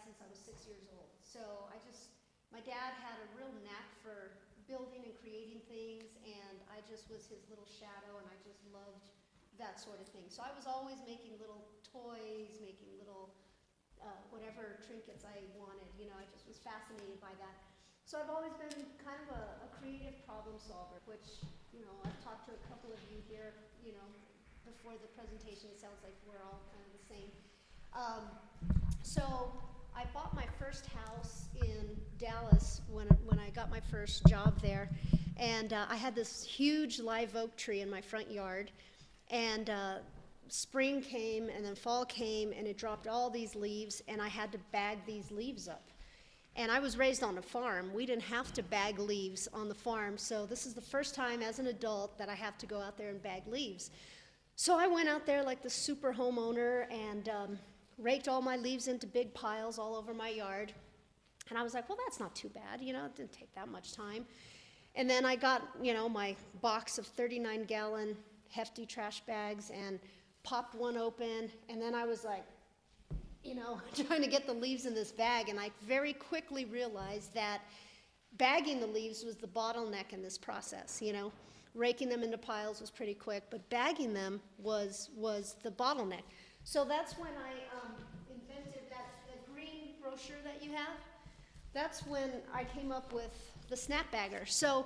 since I was 6 years old. So my dad had a real knack for building and creating things, and I just was his little shadow, and I just loved that sort of thing. So I was always making little toys, making little whatever trinkets I wanted. I just was fascinated by that. So I've always been kind of a creative problem solver, which, I've talked to a couple of you here, before the presentation. It sounds like we're all kind of the same. So I bought my first house in Dallas when I got my first job there, and I had this huge live oak tree in my front yard, and spring came and then fall came, and it dropped all these leaves, and I had to bag these leaves up. And I was raised on a farm. We didn't have to bag leaves on the farm, so this is the first time as an adult that I have to go out there and bag leaves. So I went out there like the super homeowner and raked all my leaves into big piles all over my yard. And I was like, well, that's not too bad, it didn't take that much time. And then I got, my box of 39-gallon hefty trash bags and popped one open, and then I was like, trying to get the leaves in this bag, and I very quickly realized that bagging the leaves was the bottleneck in this process, Raking them into piles was pretty quick, but bagging them was the bottleneck. So that's when I invented that green brochure that you have. That's when I came up with the snap bagger. So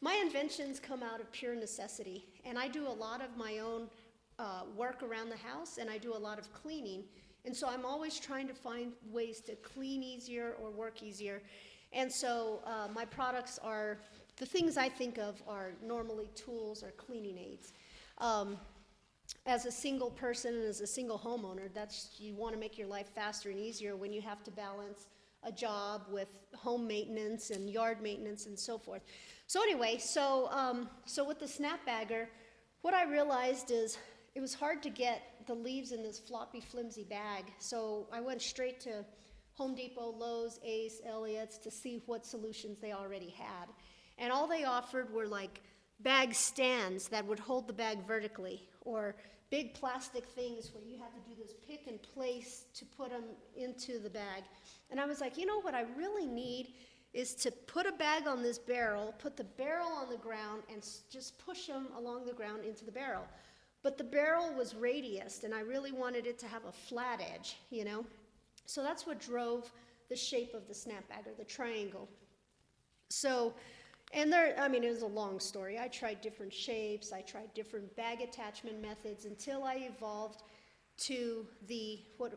my inventions come out of pure necessity, and I do a lot of my own work around the house, and I do a lot of cleaning. And so I'm always trying to find ways to clean easier or work easier. And so my products are, the things I think of are normally tools or cleaning aids. As a single person and as a single homeowner, you want to make your life faster and easier when you have to balance a job with home maintenance and yard maintenance and so forth. So anyway, so with the snap bagger, what I realized is it was hard to get the leaves in this floppy, flimsy bag. So I went straight to Home Depot, Lowe's, Ace, Elliott's to see what solutions they already had. And all they offered were like bag stands that would hold the bag vertically, or big plastic things where you had to do this pick and place to put them into the bag. And I was like, what I really need is to put a bag on this barrel, put the barrel on the ground, and just push them along the ground into the barrel. But the barrel was radiused, and I really wanted it to have a flat edge, So that's what drove the shape of the snap bagger, the triangle. So, and it was a long story. I tried different shapes, I tried different bag attachment methods until I evolved to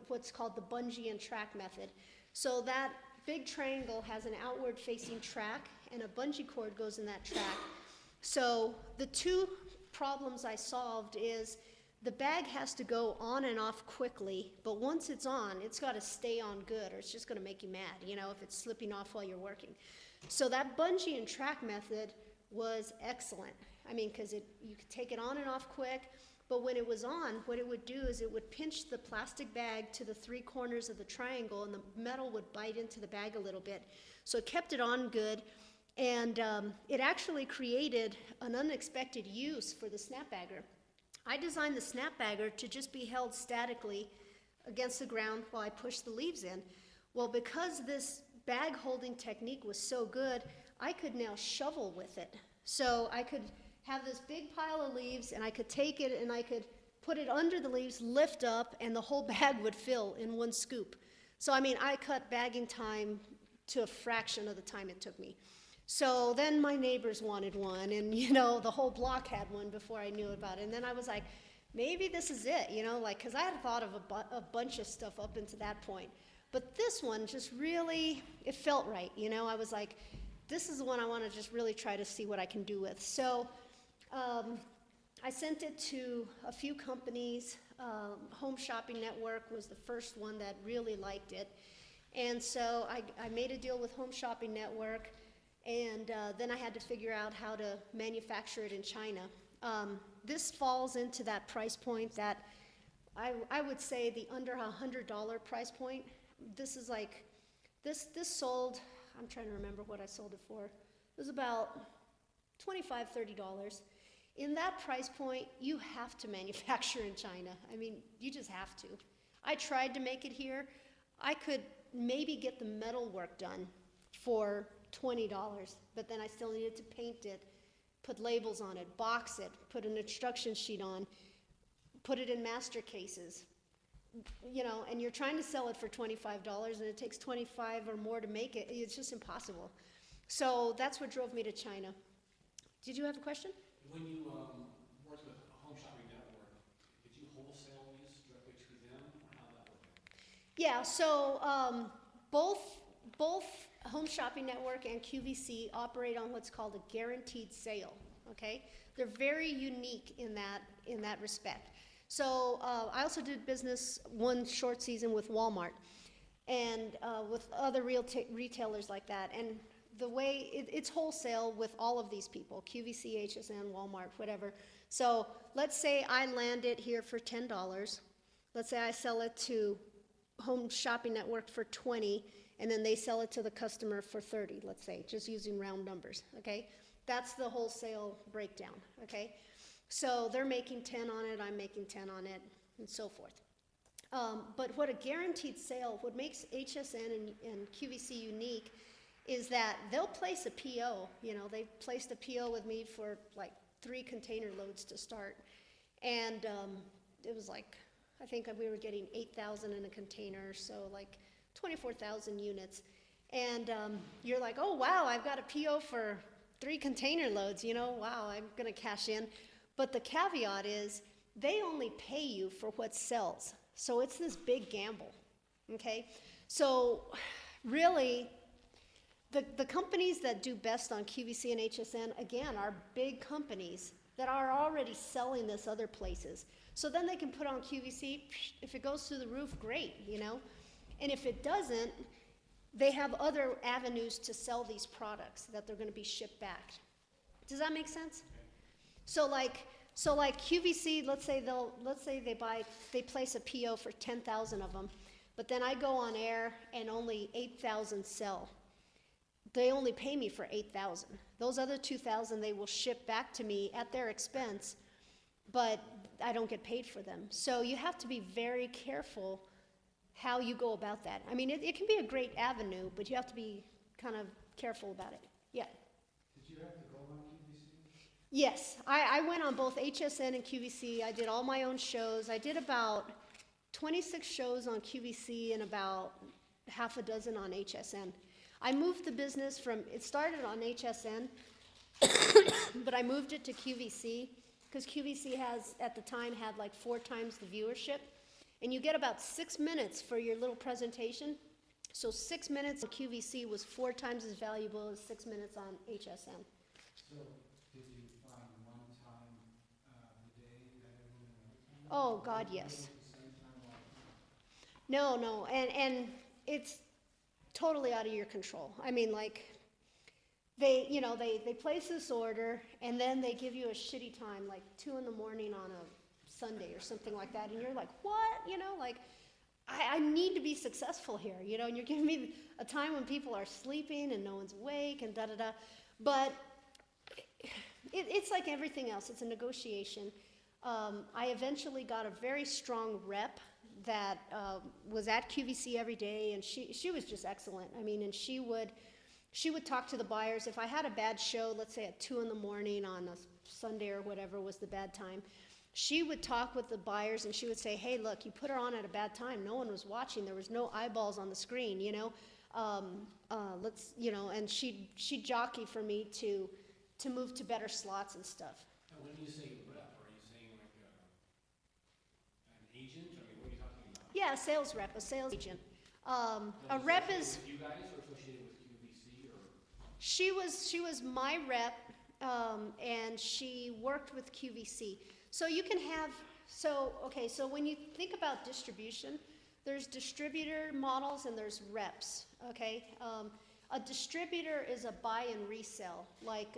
what's called the bungee and track method. So that big triangle has an outward facing track, and a bungee cord goes in that track. So the two problems I solved is the bag has to go on and off quickly, but once it's on, it's got to stay on good, or it's just going to make you mad, if it's slipping off while you're working. So that bungee and track method was excellent. Because you could take it on and off quick, but when it was on, what it would do is it would pinch the plastic bag to the three corners of the triangle, and the metal would bite into the bag a little bit. So it kept it on good. And it actually created an unexpected use for the snap bagger. I designed the snap bagger to just be held statically against the ground while I pushed the leaves in. Well, because this bag holding technique was so good, I could now shovel with it. So I could have this big pile of leaves, and I could take it and I could put it under the leaves, lift up, and the whole bag would fill in one scoop. So I cut bagging time to a fraction of the time it took me. So then my neighbors wanted one, and the whole block had one before I knew about it. And then I was like, maybe this is it, because I had thought of a bunch of stuff up until that point. But this one just really, it felt right, I was like, this is the one I want to just really try to see what I can do with. So I sent it to a few companies. Home Shopping Network was the first one that really liked it. And so I made a deal with Home Shopping Network. And then I had to figure out how to manufacture it in China. This falls into that price point that I would say the under $100 price point. This is like, this sold, I'm trying to remember what I sold it for. It was about $25, $30. In that price point, you have to manufacture in China. You just have to. I tried to make it here. I could maybe get the metal work done for $20, but then I still needed to paint it, put labels on it, box it, put an instruction sheet on, put it in master cases, you know, and you're trying to sell it for $25 and it takes 25 or more to make it. It's just impossible. So that's what drove me to China. Did you have a question? When you worked with Home Shopping Network, did you wholesale these directly to them, or how that worked? Yeah, so both Home Shopping Network and QVC operate on what's called a guaranteed sale. Okay, they're very unique in that respect. So I also did business one short season with Walmart and with other retailers like that. And the way it's wholesale with all of these people, QVC, HSN, Walmart, whatever. So let's say I land it here for $10. Let's say I sell it to Home Shopping Network for 20, and then they sell it to the customer for 30, let's say, just using round numbers, okay? That's the wholesale breakdown, okay? So they're making 10 on it, I'm making 10 on it, and so forth. But what a guaranteed sale, what makes HSN and QVC unique is that they'll place a PO. You know, they placed a PO with me for like 3 container loads to start. And it was like, I think we were getting 8,000 in a container, so like 24,000 units. And you're like, oh wow, I've got a PO for 3 container loads, you know, wow, I'm gonna cash in. But the caveat is, they only pay you for what sells. So it's this big gamble, okay? So really, the companies that do best on QVC and HSN, again, are big companies that are already selling this other places. So then they can put on QVC, if it goes through the roof, great, you know? And if it doesn't, they have other avenues to sell these products that they're gonna be shipped back. Does that make sense? So like QVC, let's say they place a PO for 10,000 of them, but then I go on air and only 8,000 sell. They only pay me for 8,000. Those other 2,000 they will ship back to me at their expense, but I don't get paid for them. So you have to be very careful how you go about that. I mean, it can be a great avenue, but you have to be kind of careful about it. Yeah. Did you have to go on QVC? Yes, I went on both HSN and QVC. I did all my own shows. I did about 26 shows on QVC and about half a dozen on HSN. I moved the business from, it started on HSN, but I moved it to QVC because QVC has, at the time, had like 4 times the viewership. And you get about 6 minutes for your little presentation. So 6 minutes on QVC was 4 times as valuable as 6 minutes on HSN. So did you find one time the day better than another time? Oh, God, yes. No, and it's totally out of your control. I mean, like, they place this order, and then they give you a shitty time, like 2 in the morning on a Sunday or something like that, and you're like, what? You know, like, I need to be successful here, you know, and you're giving me a time when people are sleeping and no one's awake and da-da-da. But it's like everything else. It's a negotiation. I eventually got a very strong rep that was at QVC every day, and she was just excellent. I mean, and she would talk to the buyers. If I had a bad show, let's say at 2 in the morning on a Sunday or whatever was the bad time, she would talk with the buyers and she would say, hey, look, you put her on at a bad time. No one was watching. There was no eyeballs on the screen, you know. And she'd jockey for me to move to better slots and stuff. Now, when you say rep, are you saying like an agent? I mean, what are you talking about? Yeah, a sales rep, a sales agent. A rep is... With you guys or associated with QVC or? She was my rep, and she worked with QVC. So you can have, so when you think about distribution, there's distributor models and there's reps, okay? A distributor is a buy and resell. Like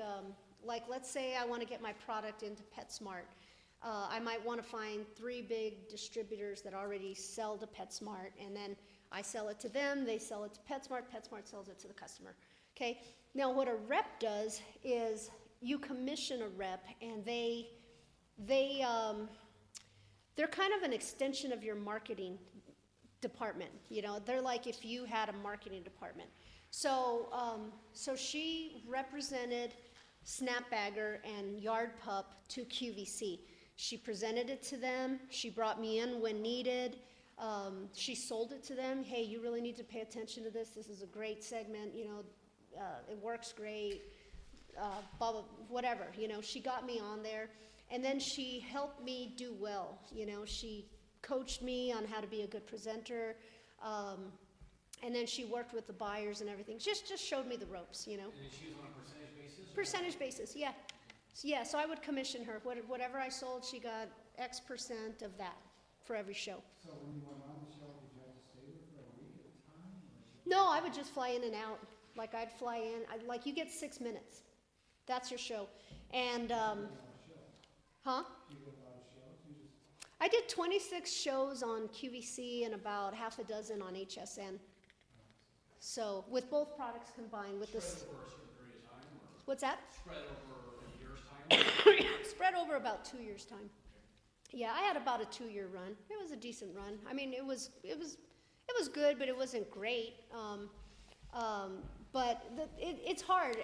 let's say I want to get my product into PetSmart. I might want to find 3 big distributors that already sell to PetSmart, and then I sell it to them, they sell it to PetSmart, PetSmart sells it to the customer, okay? Now what a rep does is you commission a rep, and they're kind of an extension of your marketing department. You know, they're like if you had a marketing department. So, so she represented Snapbagger and Yard Pup to QVC. She presented it to them. She brought me in when needed. She sold it to them. Hey, you really need to pay attention to this. This is a great segment. You know, it works great. Blah, blah, whatever. You know, she got me on there. And then she helped me do well. You know, she coached me on how to be a good presenter. And then she worked with the buyers and everything. Just showed me the ropes, you know. And then she was on a percentage basis? Percentage basis, yeah. Yeah, so I would commission her. Whatever I sold, she got X percent of that for every show. So when you went on the show, did you have to stay there for a week at a time? No, I would just fly in and out. Like I'd fly in, like you get 6 minutes. That's your show. And, huh? You did a lot of shows? You just, I did 26 shows on QVC and about half a dozen on HSN. So with both products combined with this, Spread over a certain period of time, or what's that? spread over a year's time? Spread over about 2 years' time. Yeah, I had about a 2-year run. It was a decent run. I mean, it was good, but it wasn't great. But it's hard.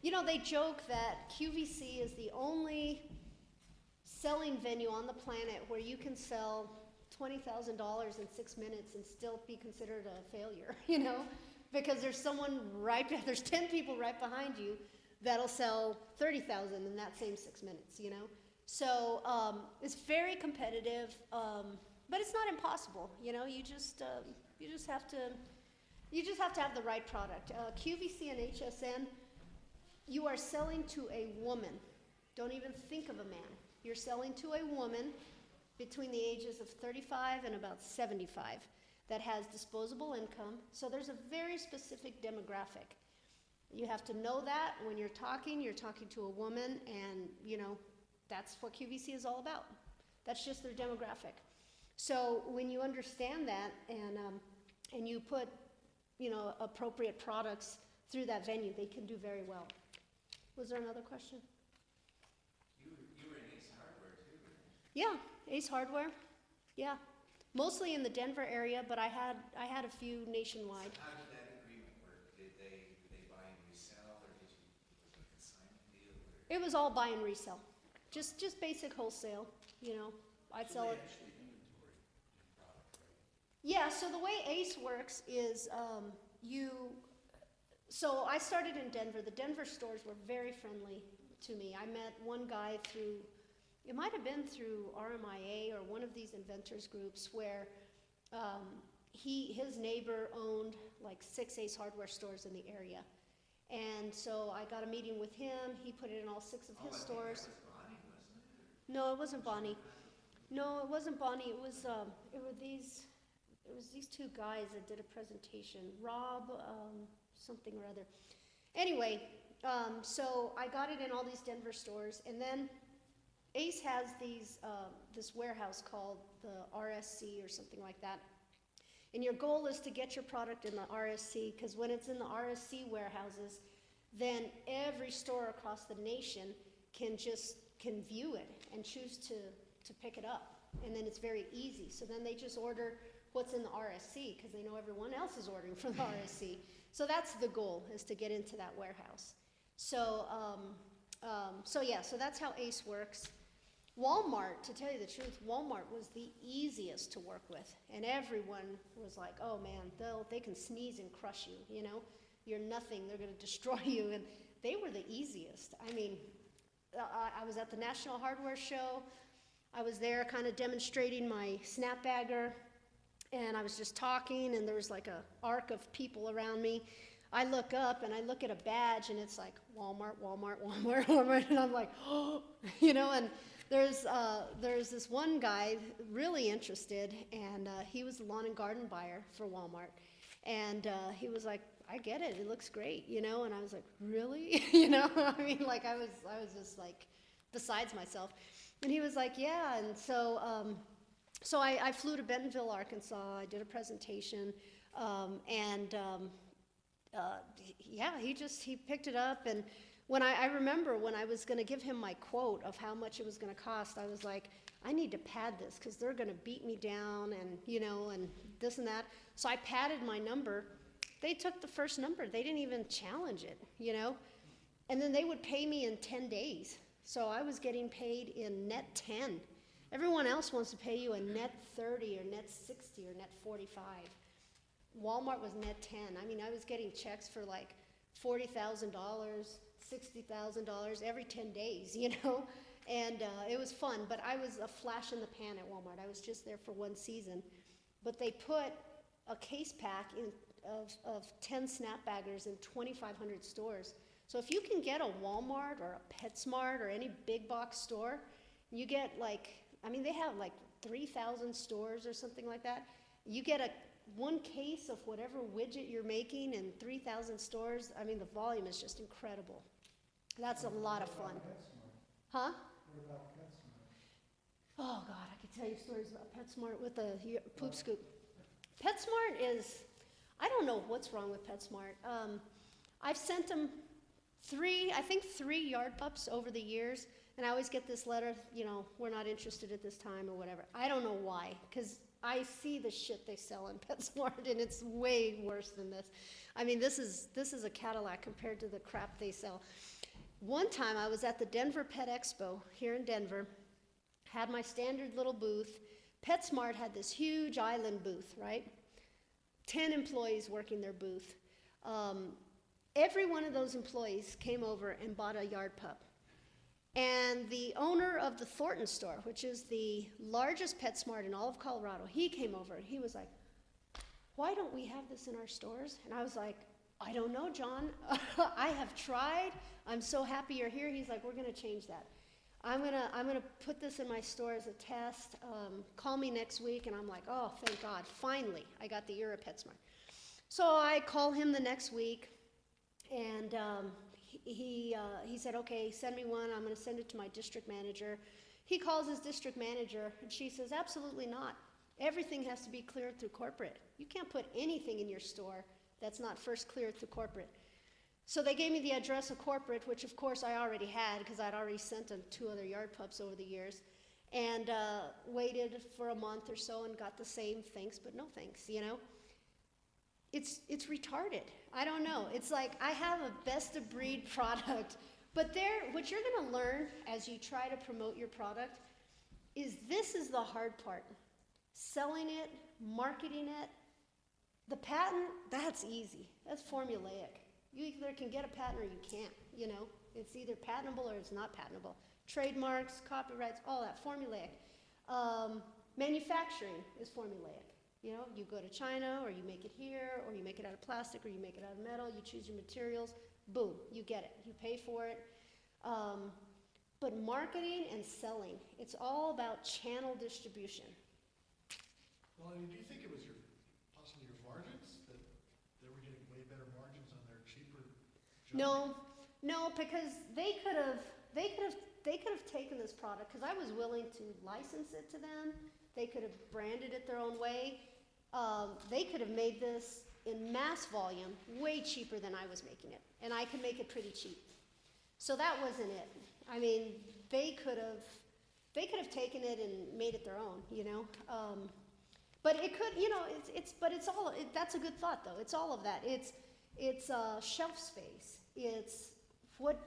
You know, they joke that QVC is the only selling venue on the planet where you can sell $20,000 in 6 minutes and still be considered a failure, you know? Because there's there's 10 people right behind you that'll sell 30,000 in that same 6 minutes, you know? So it's very competitive, but it's not impossible, you know? You just have to have the right product. QVC and HSN, you are selling to a woman. Don't even think of a man. You're selling to a woman between the ages of 35 and about 75 that has disposable income. So there's a very specific demographic. You have to know that when you're talking to a woman, and you know, that's what QVC is all about. That's just their demographic. So when you understand that and you put, you know, appropriate products through that venue, they can do very well. Was there another question? You were in Ace Hardware too, right? Yeah, Ace Hardware. Yeah, mostly in the Denver area, but I had a few nationwide. So how did that agreement work? Did they buy and resell, or was it a consignment deal? Or? It was all buy and resell, just basic wholesale. You know, I'd So sell they it. actually inventory the product, right? Yeah. So the way Ace works is So I started in Denver. The Denver stores were very friendly to me. I met one guy through, it might have been through RMIA or one of these inventors groups where his neighbor owned like 6 Ace Hardware stores in the area. And so I got a meeting with him. He put it in all 6 of his stores. That was Bonnie, wasn't it? Or? No, it wasn't Bonnie. No, it wasn't Bonnie. It was these 2 guys that did a presentation. Rob, something or other. Anyway, so I got it in all these Denver stores, and then Ace has this warehouse called the RSC or something like that. And your goal is to get your product in the RSC, because when it's in the RSC warehouses, then every store across the nation can view it and choose to pick it up. And then it's very easy. So then they just order what's in the RSC, because they know everyone else is ordering from the RSC. So that's the goal, is to get into that warehouse. So, so that's how Ace works. Walmart, to tell you the truth, Walmart was the easiest to work with, and everyone was like, "Oh man, they can sneeze and crush you. You know, you're nothing. They're going to destroy you." And they were the easiest. I mean, I was at the National Hardware Show. I was there, kind of demonstrating my Snapbagger. And I was just talking, and there was like a arc of people around me. I look up, and I look at a badge, and it's like Walmart, Walmart, Walmart, Walmart, and I'm like, oh, you know. And there's this one guy really interested, and he was a lawn and garden buyer for Walmart, and he was like, I get it, it looks great, you know. And I was like, really, you know? I mean, like I was just like besides myself, and he was like, yeah, and so. So I flew to Bentonville, Arkansas. I did a presentation, he picked it up. And when I remember when I was going to give him my quote of how much it was going to cost, I was like, I need to pad this because they're going to beat me down and, and this and that. So I padded my number. They took the first number. They didn't even challenge it, And then they would pay me in 10 days. So I was getting paid in net 10. Everyone else wants to pay you a net 30 or net 60 or net 45. Walmart was net 10. I mean, I was getting checks for like $40,000, $60,000 every 10 days, And it was fun, but I was a flash in the pan at Walmart. I was just there for one season. But they put a case pack of 10 snapbaggers in 2,500 stores. So if you can get a Walmart or a PetSmart or any big box store, you get they have like 3,000 stores or something like that. You get one case of whatever widget you're making in 3,000 stores. I mean, the volume is just incredible. That's a lot of fun. Huh? What about PetSmart? Oh, God, I could tell you stories about PetSmart with a poop scoop. PetSmart is, I don't know what's wrong with PetSmart. I've sent them three yard pups over the years, and I always get this letter, we're not interested at this time or whatever. I don't know why, because I see the shit they sell in PetSmart, and it's way worse than this. I mean, this is a Cadillac compared to the crap they sell. One time I was at the Denver Pet Expo here in Denver, had my standard little booth. PetSmart had this huge island booth, right? 10 employees working their booth. Every one of those employees came over and bought a yard pup. And the owner of the Thornton store, which is the largest PetSmart in all of Colorado, he came over and he was like, "Why don't we have this in our stores?" And I was like, "I don't know, John. I have tried. I'm so happy you're here." He's like, "We're going to change that. I'm gonna put this in my store as a test. Call me next week." And I'm like, "Oh, thank God. Finally, I got the ear of PetSmart." So I call him the next week, and he said, "Okay, send me one. I'm going to send it to my district manager." He calls his district manager, and she says, "Absolutely not. Everything has to be cleared through corporate. You can't put anything in your store that's not first cleared through corporate." So they gave me the address of corporate, which of course I already had because I'd already sent them 2 other yard pups over the years, and waited for a month or so and got the same thanks but no thanks, It's retarded. I don't know. It's like I have a best of breed product, but what you're going to learn as you try to promote your product is this is the hard part. Selling it, marketing it. The patent, that's easy. That's formulaic. You either can get a patent or you can't, It's either patentable or it's not patentable. Trademarks, copyrights, all that, formulaic. Manufacturing is formulaic. You go to China, or you make it here, or you make it out of plastic, or you make it out of metal, you choose your materials, boom, you get it. You pay for it. But marketing and selling, it's all about channel distribution. Well, do you think it was possibly your margins, that they were getting way better margins on their cheaper junk? No, because they could have taken this product, because I was willing to license it to them. They could have branded it their own way. They could have made this in mass volume way cheaper than I was making it, and I could make it pretty cheap. So that wasn't it. I mean, they could have taken it and made it their own, But it could, that's a good thought though. It's all of that. It's shelf space. It's what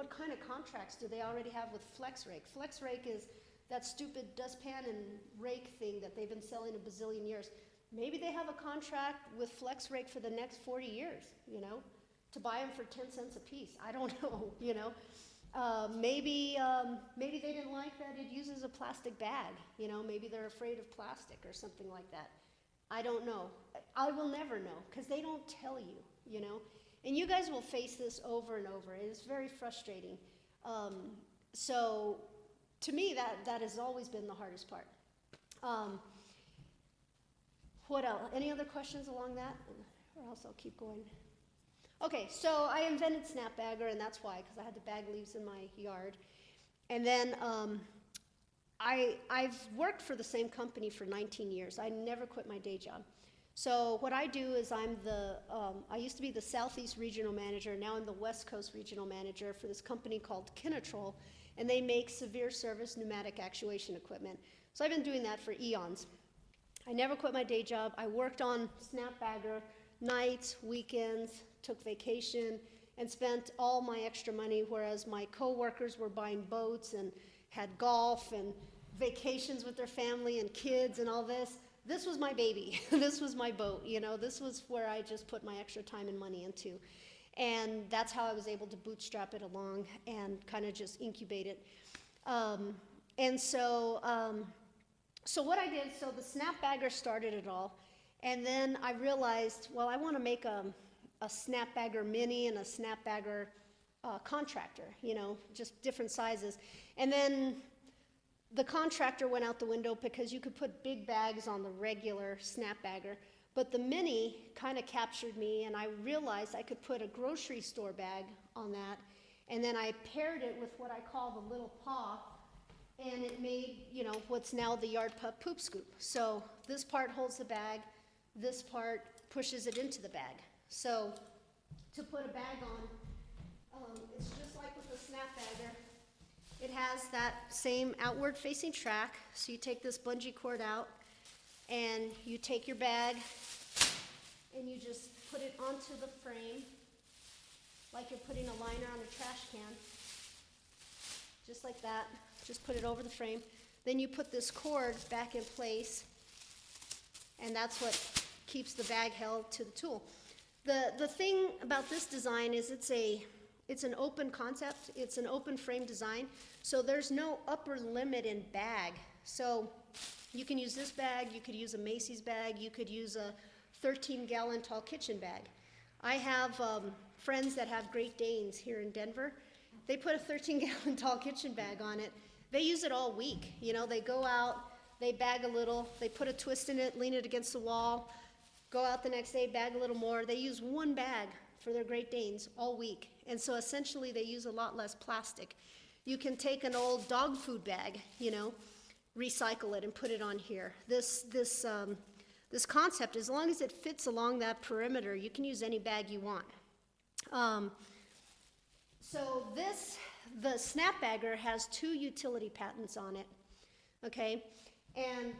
kind of contracts do they already have with FlexRake? FlexRake is that stupid dustpan and rake thing that they've been selling a bazillion years. Maybe they have a contract with FlexRake for the next 40 years, to buy them for 10 cents a piece. I don't know, Maybe they didn't like that it uses a plastic bag, Maybe they're afraid of plastic or something like that. I don't know. I will never know because they don't tell you, And you guys will face this over and over. It is very frustrating. So to me, that has always been the hardest part. What else? Any other questions along that? Or else I'll keep going. Okay, so I invented Snapbagger, and that's why, because I had to bag leaves in my yard. And then I've worked for the same company for 19 years. I never quit my day job. So what I do is I used to be the Southeast Regional Manager. Now I'm the West Coast Regional Manager for this company called Kinatrol. and they make severe service pneumatic actuation equipment. So I've been doing that for eons. I never quit my day job. I worked on Snapbagger nights, weekends, took vacation, and spent all my extra money, whereas my coworkers were buying boats and had golf and vacations with their family and kids and all this. This was my baby. This was my boat, you know. This was where I just put my extra time and money into. And that's how I was able to bootstrap it along and kind of just incubate it. So what I did, so the Snapbagger started it all. And then I realized, well, I want to make a Snapbagger Mini and a Snapbagger contractor, you know, just different sizes. And then the contractor went out the window because you could put big bags on the regular Snapbagger. But the Mini kind of captured me, and I realized I could put a grocery store bag on that. And then I paired it with what I call the little paw, and it made, you know, what's now the Yard Pup Poop Scoop. So this part holds the bag, this part pushes it into the bag. So to put a bag on, it's just like with the Snapbagger. It has that same outward facing track. So you take this bungee cord out and you take your bag and you just put it onto the frame like you're putting a liner on a trash can. Just like that. Just put it over the frame. Then you put this cord back in place, and that's what keeps the bag held to the tool. The thing about this design is it's an open concept. It's an open frame design. So there's no upper limit in bag. So you can use this bag, you could use a Macy's bag, you could use a 13-gallon tall kitchen bag. I have friends that have Great Danes here in Denver. They put a 13-gallon tall kitchen bag on it. They use it all week. You know, they go out, they bag a little, they put a twist in it, lean it against the wall, go out the next day, bag a little more. They use one bag for their Great Danes all week. And so essentially they use a lot less plastic. You can take an old dog food bag, you know, recycle it and put it on here. This concept, as long as it fits along that perimeter, you can use any bag you want. So the Snapbagger has 2 utility patents on it, okay? And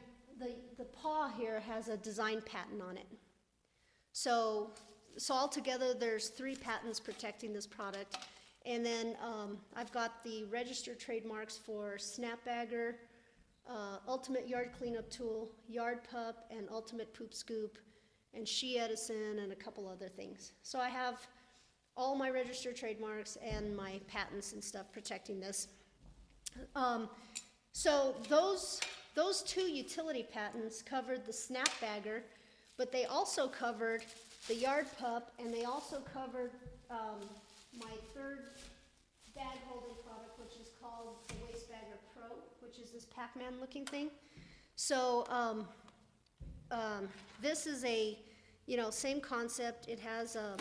the paw here has a design patent on it. So altogether there's 3 patents protecting this product. And then I've got the registered trademarks for Snapbagger, Ultimate Yard Cleanup Tool, Yard Pup, and Ultimate Poop Scoop, and She Edison, and a couple other things. So I have all my registered trademarks and my patents and stuff protecting this. So those 2 utility patents covered the Snapbagger, but they also covered the Yard Pup, and they also covered my 3rd bag holding product, which is called the Wastebagger Pro, which is this Pac-Man looking thing. So this is a, you know, same concept. It has a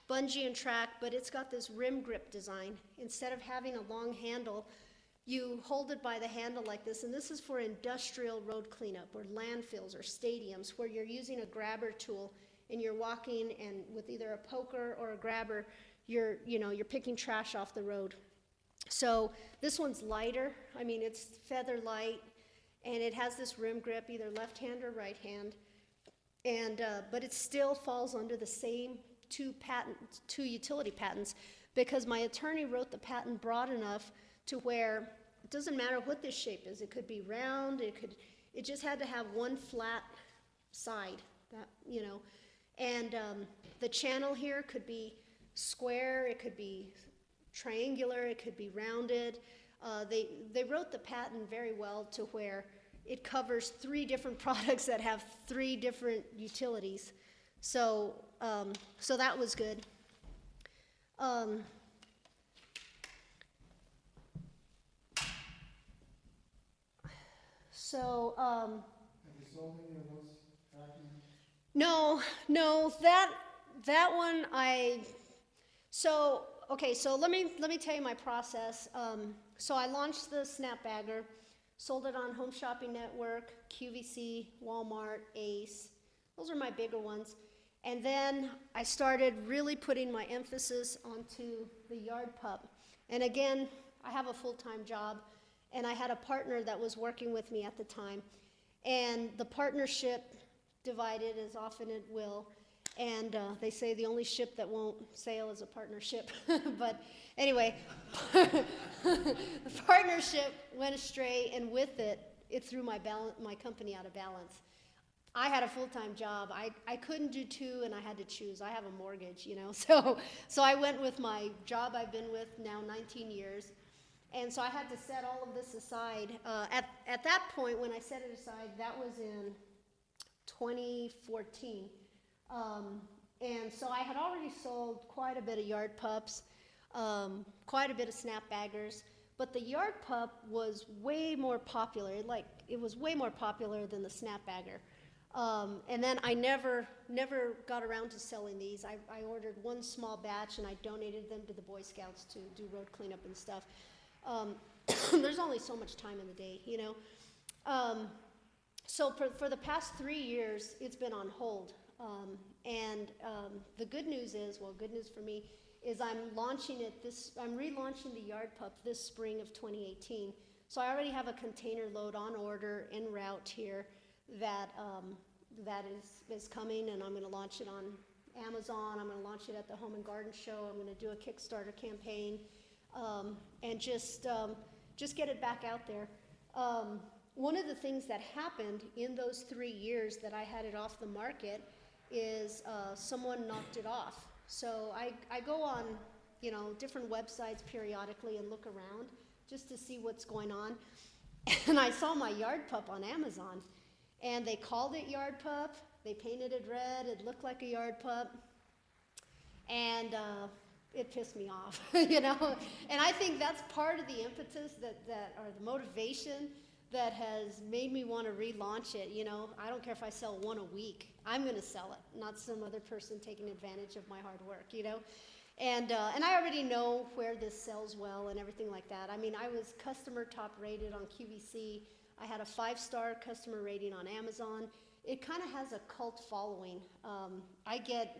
bungee and track, but it's got this rim grip design. Instead of having a long handle, you hold it by the handle like this, and this is for industrial road cleanup or landfills or stadiums where you're using a grabber tool and you're walking, and with either a poker or a grabber, you're picking trash off the road. So this one's lighter. I mean, it's feather light, and it has this rim grip, either left hand or right hand. And but it still falls under the same 2 utility patents, because my attorney wrote the patent broad enough to where it doesn't matter what this shape is. It could be round. It just had to have one flat side. That, you know, and the channel here could be square. It could be triangular. It could be rounded. They wrote the patent very well to where it covers 3 different products that have 3 different utilities. So that was good. Have you sold any of those Pac-Man? No, that one so let me tell you my process. So I launched the Snapbagger, sold it on Home Shopping Network, QVC, Walmart, Ace. Those are my bigger ones. And then I started really putting my emphasis onto the Yard Pup. And again, I have a full-time job, and I had a partner that was working with me at the time. And the partnership divided, as often it will, and they say the only ship that won't sail is a partnership. But anyway, the partnership went astray, and with it, it threw my company out of balance. I had a full-time job. I couldn't do two, and I had to choose. I have a mortgage, you know, so I went with my job I've been with now 19 years, and so I had to set all of this aside. At that point, when I set it aside, that was in 2014, and so I had already sold quite a bit of yard pups, quite a bit of snapbaggers, but the yard pup was way more popular. It was way more popular than the snapbagger. And then I never got around to selling these. I ordered one small batch, and I donated them to the Boy Scouts to do road cleanup and stuff. There's only so much time in the day, you know. So for the past 3 years, it's been on hold. And the good news is, well, good news for me, is I'm relaunching the yard pup this spring of 2018. So I already have a container load on order en route here that is coming, and I'm going to launch it on Amazon. I'm going to launch it at the Home and Garden Show. I'm going to do a Kickstarter campaign, and just get it back out there. One of the things that happened in those 3 years that I had it off the market is someone knocked it off. So I go on, you know, different websites periodically and look around just to see what's going on. And I saw my yard pup on Amazon. And they called it yard pup. They painted it red. It looked like a yard pup. And it pissed me off, you know. And I think that's part of the impetus or the motivation that has made me want to relaunch it. You know, I don't care if I sell one a week. I'm going to sell it, not some other person taking advantage of my hard work, you know. And I already know where this sells well and everything like that. I mean, I was customer top rated on QVC. I had a 5-star customer rating on Amazon. It kind of has a cult following. I get,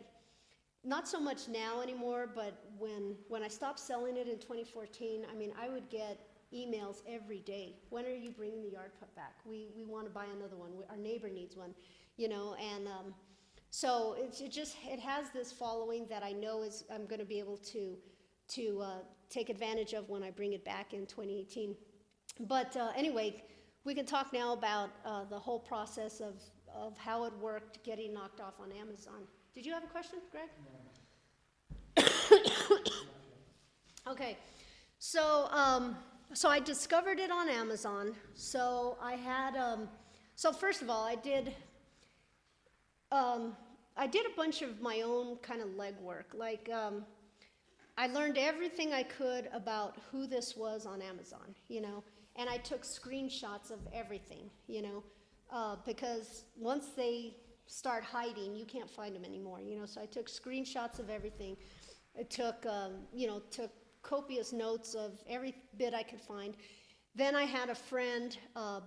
not so much now anymore, but when I stopped selling it in 2014, I mean, I would get emails every day. When are you bringing the yard pup back? We want to buy another one. Our neighbor needs one, you know. And so it has this following that I know I'm going to be able to take advantage of when I bring it back in 2018. But anyway, we can talk now about the whole process of how it worked getting knocked off on Amazon. Did you have a question, Greg? No. Okay, so I discovered it on Amazon. So I had, so first of all, I did a bunch of my own kind of legwork. Like, I learned everything I could about who this was on Amazon, you know. And I took screenshots of everything, you know, because once they start hiding, you can't find them anymore, you know. So I took screenshots of everything. I took copious notes of every bit I could find. Then I had a friend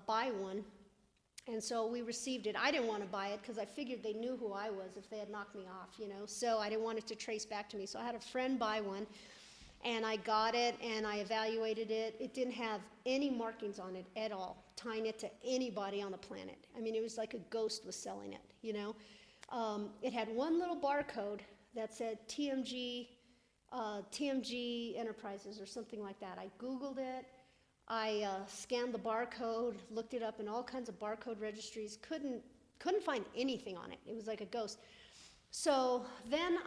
buy one, and so we received it. I didn't want to buy it because I figured they knew who I was if they had knocked me off, you know. So I didn't want it to trace back to me. So I had a friend buy one. And I got it, and I evaluated it. It didn't have any markings on it at all, tying it to anybody on the planet. I mean, it was like a ghost was selling it, you know. It had one little barcode that said TMG Enterprises or something like that. I Googled it. I scanned the barcode, looked it up in all kinds of barcode registries. Couldn't find anything on it. It was like a ghost. So then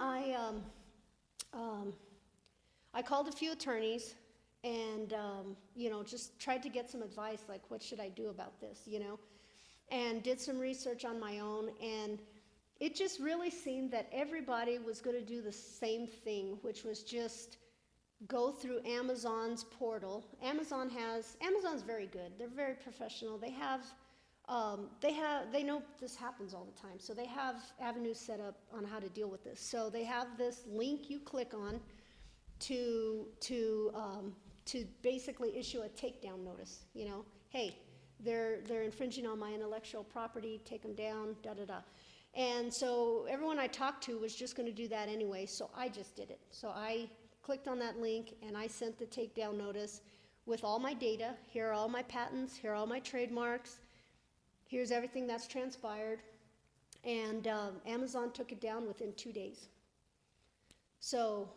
I called a few attorneys and, you know, just tried to get some advice, like, what should I do about this, you know, and did some research on my own. And it just really seemed that everybody was going to do the same thing, which was just go through Amazon's portal. Amazon's very good. They're very professional. They know this happens all the time. So they have avenues set up on how to deal with this. So they have this link you click on to basically issue a takedown notice, you know, hey, they're infringing on my intellectual property, take them down, da-da-da. And so everyone I talked to was just going to do that anyway, so I just did it. So I clicked on that link, and I sent the takedown notice. with all my data. Here are all my patents, here are all my trademarks, here's everything that's transpired. And Amazon took it down within 2 days. So,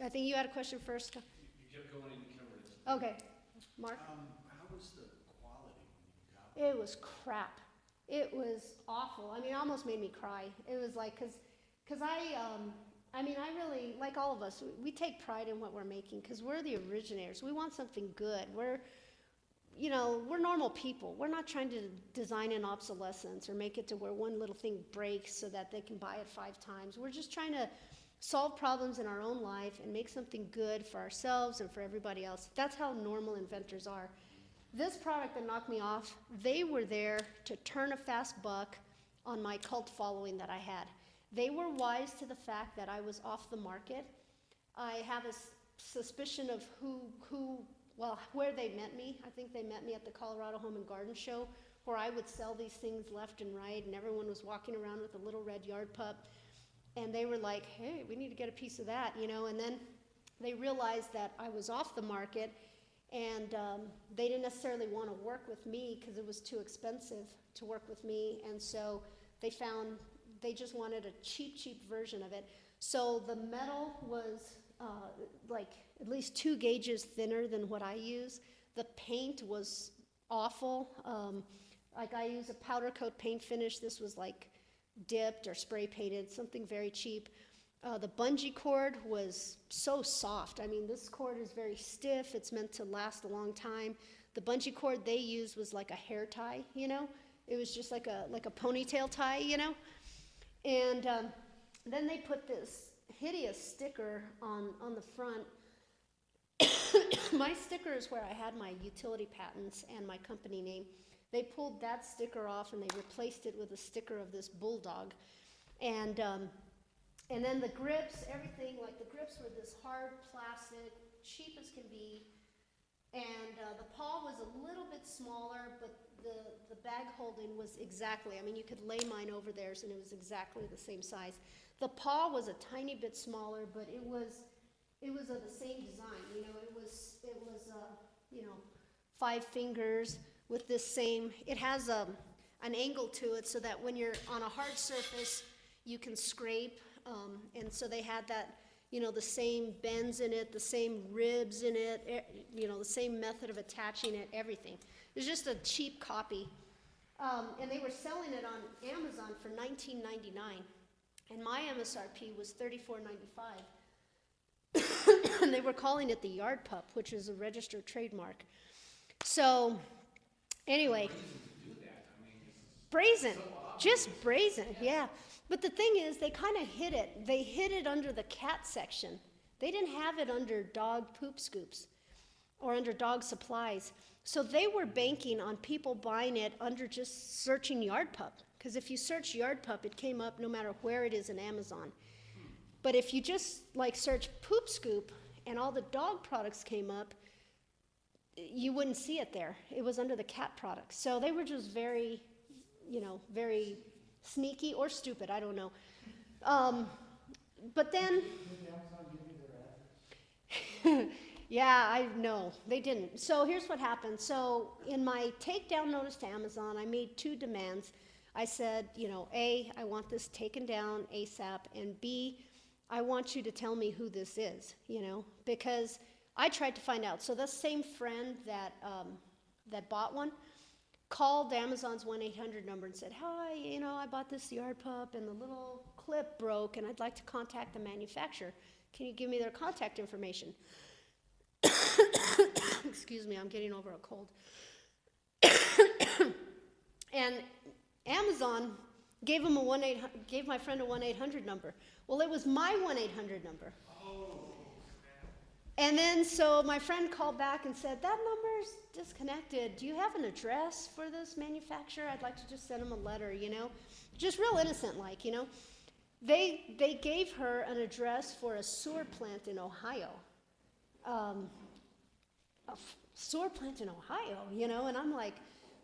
I think you had a question first. You kept going and you covered it. Okay, Mark? How was the quality when you got it? It was crap. It was awful. I mean, it almost made me cry. It was like, cause I really, like all of us, we take pride in what we're making, because we're the originators. We want something good. We're normal people. We're not trying to design an obsolescence or make it to where one little thing breaks so that they can buy it 5 times. We're just trying to solve problems in our own life and make something good for ourselves and for everybody else. That's how normal inventors are. This product that knocked me off, they were there to turn a fast buck on my cult following that I had. They were wise to the fact that I was off the market. I have a suspicion of where they met me. I think they met me at the Colorado Home and Garden Show, where I would sell these things left and right, and everyone was walking around with a little red yard pup. And they were like, hey, we need to get a piece of that, and then they realized that I was off the market, and they didn't necessarily want to work with me because it was too expensive to work with me, and so they just wanted a cheap version of it. So the metal was like at least 2 gauges thinner than what I use. The paint was awful. Like I use a powder coat paint finish. This was like dipped or spray painted, something very cheap. The bungee cord was so soft. I mean, this cord is very stiff. It's meant to last a long time. The bungee cord they used was like a hair tie, It was just like a ponytail tie, And then they put this hideous sticker on the front. My sticker is where I had my utility patents and my company name. They pulled that sticker off and they replaced it with a sticker of this bulldog. And then the grips, everything, like the grips were this hard plastic, cheap as can be. And the paw was a little bit smaller, but the bag holding was exactly, you could lay mine over theirs and it was exactly the same size. The paw was a tiny bit smaller, but it was of the same design. It was 5 fingers with this same, it has an angle to it so that when you're on a hard surface, you can scrape. And so they had that, the same bends in it, the same ribs in it, the same method of attaching it, everything. It was just a cheap copy. And they were selling it on Amazon for $19.99. And my MSRP was $34.95. And they were calling it the Yard Pup, which is a registered trademark. So, anyway. Brazen. Just brazen, yeah. But the thing is, they kind of hid it. They hid it under the cat section. They didn't have it under dog poop scoops or under dog supplies. So they were banking on people buying it under just searching Yard Pup. Because if you search Yard Pup, it came up no matter where it is in Amazon. But if you just search poop scoop and all the dog products came up, you wouldn't see it there. It was under the cat products. So they were just very, very sneaky or stupid, I don't know. But then... Did Amazon give you their address? Yeah, I know. They didn't. So here's what happened. So in my takedown notice to Amazon, I made 2 demands. I said, A, I want this taken down ASAP, and B, I want you to tell me who this is, because I tried to find out. So the same friend that bought one called Amazon's 1-800 number and said, hi, I bought this Yard Pup and the little clip broke and I'd like to contact the manufacturer. Can you give me their contact information? Excuse me, I'm getting over a cold. And Amazon gave my friend a 1-800 number. Well, it was my 1-800 number. And then so my friend called back and said, that number's disconnected. Do you have an address for this manufacturer? I'd like to just send them a letter, Just real innocent-like, They gave her an address for a sewer plant in Ohio. A sewer plant in Ohio, and I'm like,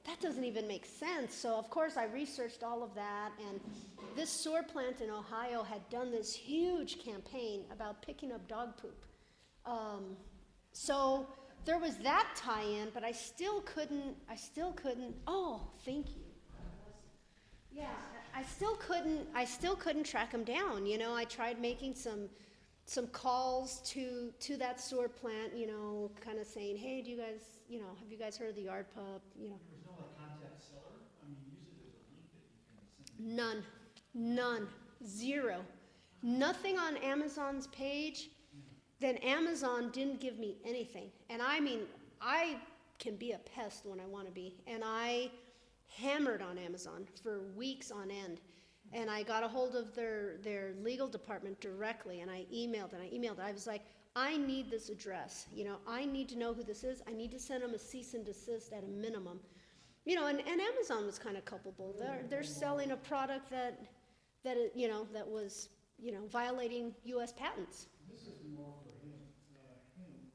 that doesn't even make sense. So, of course, I researched all of that, and this sewer plant in Ohio had done this huge campaign about picking up dog poop. So there was that tie-in, but I still couldn't, oh, thank you. Yeah, I still couldn't track him down, you know, I tried making some calls to that sewer plant, you know, kind of saying, hey, do you guys, you know, have you guys heard of the yard pup, you know? There was no like contact seller? I mean, usually there's a link that you can send. None, zero. Nothing on Amazon's page. Then Amazon didn't give me anything. And I mean, I can be a pest when I want to be. And I hammered on Amazon for weeks on end. And I got a hold of their legal department directly, and I emailed. I was like, I need this address. You know, I need to know who this is. I need to send them a cease and desist at a minimum. You know, and Amazon was kind of culpable. They're selling a product that you know, that was, you know, violating U.S. patents. This is more for him.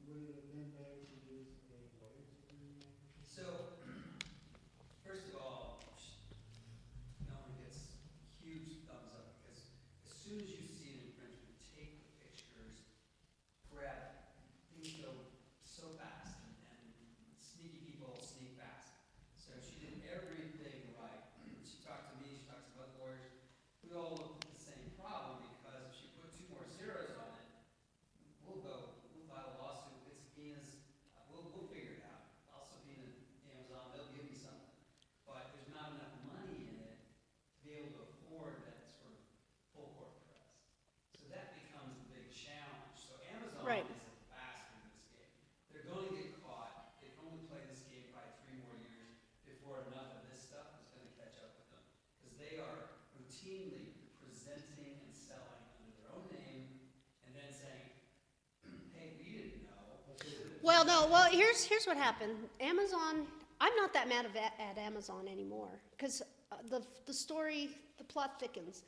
Would it have been better to use a lawyer's agreement? So, first of all, Melanie gets huge thumbs up because as soon as you see an infringement, take the pictures, grab it. Things go so fast, and sneaky people sneak past. So she did everything right. She talked to me, she talked to other lawyers. We all looked at the same problem because if she put 2 more zeros on it, we'll file a lawsuit. It's subpoenas. We'll figure it out. I'll subpoena Amazon. They'll give me something. But there's not enough money in it to be able to afford that sort of full court press. So that becomes the big challenge. So Amazon Right. is a bastard in this game. They're going to get caught. They can only play this game probably 3 more years before enough of this stuff is going to catch up with them. Because they are routinely presenting and selling under their own name and then saying, hey, we didn't know. Well, no. Well, here's what happened. Amazon. I'm not that mad at Amazon anymore because the story, the plot thickens.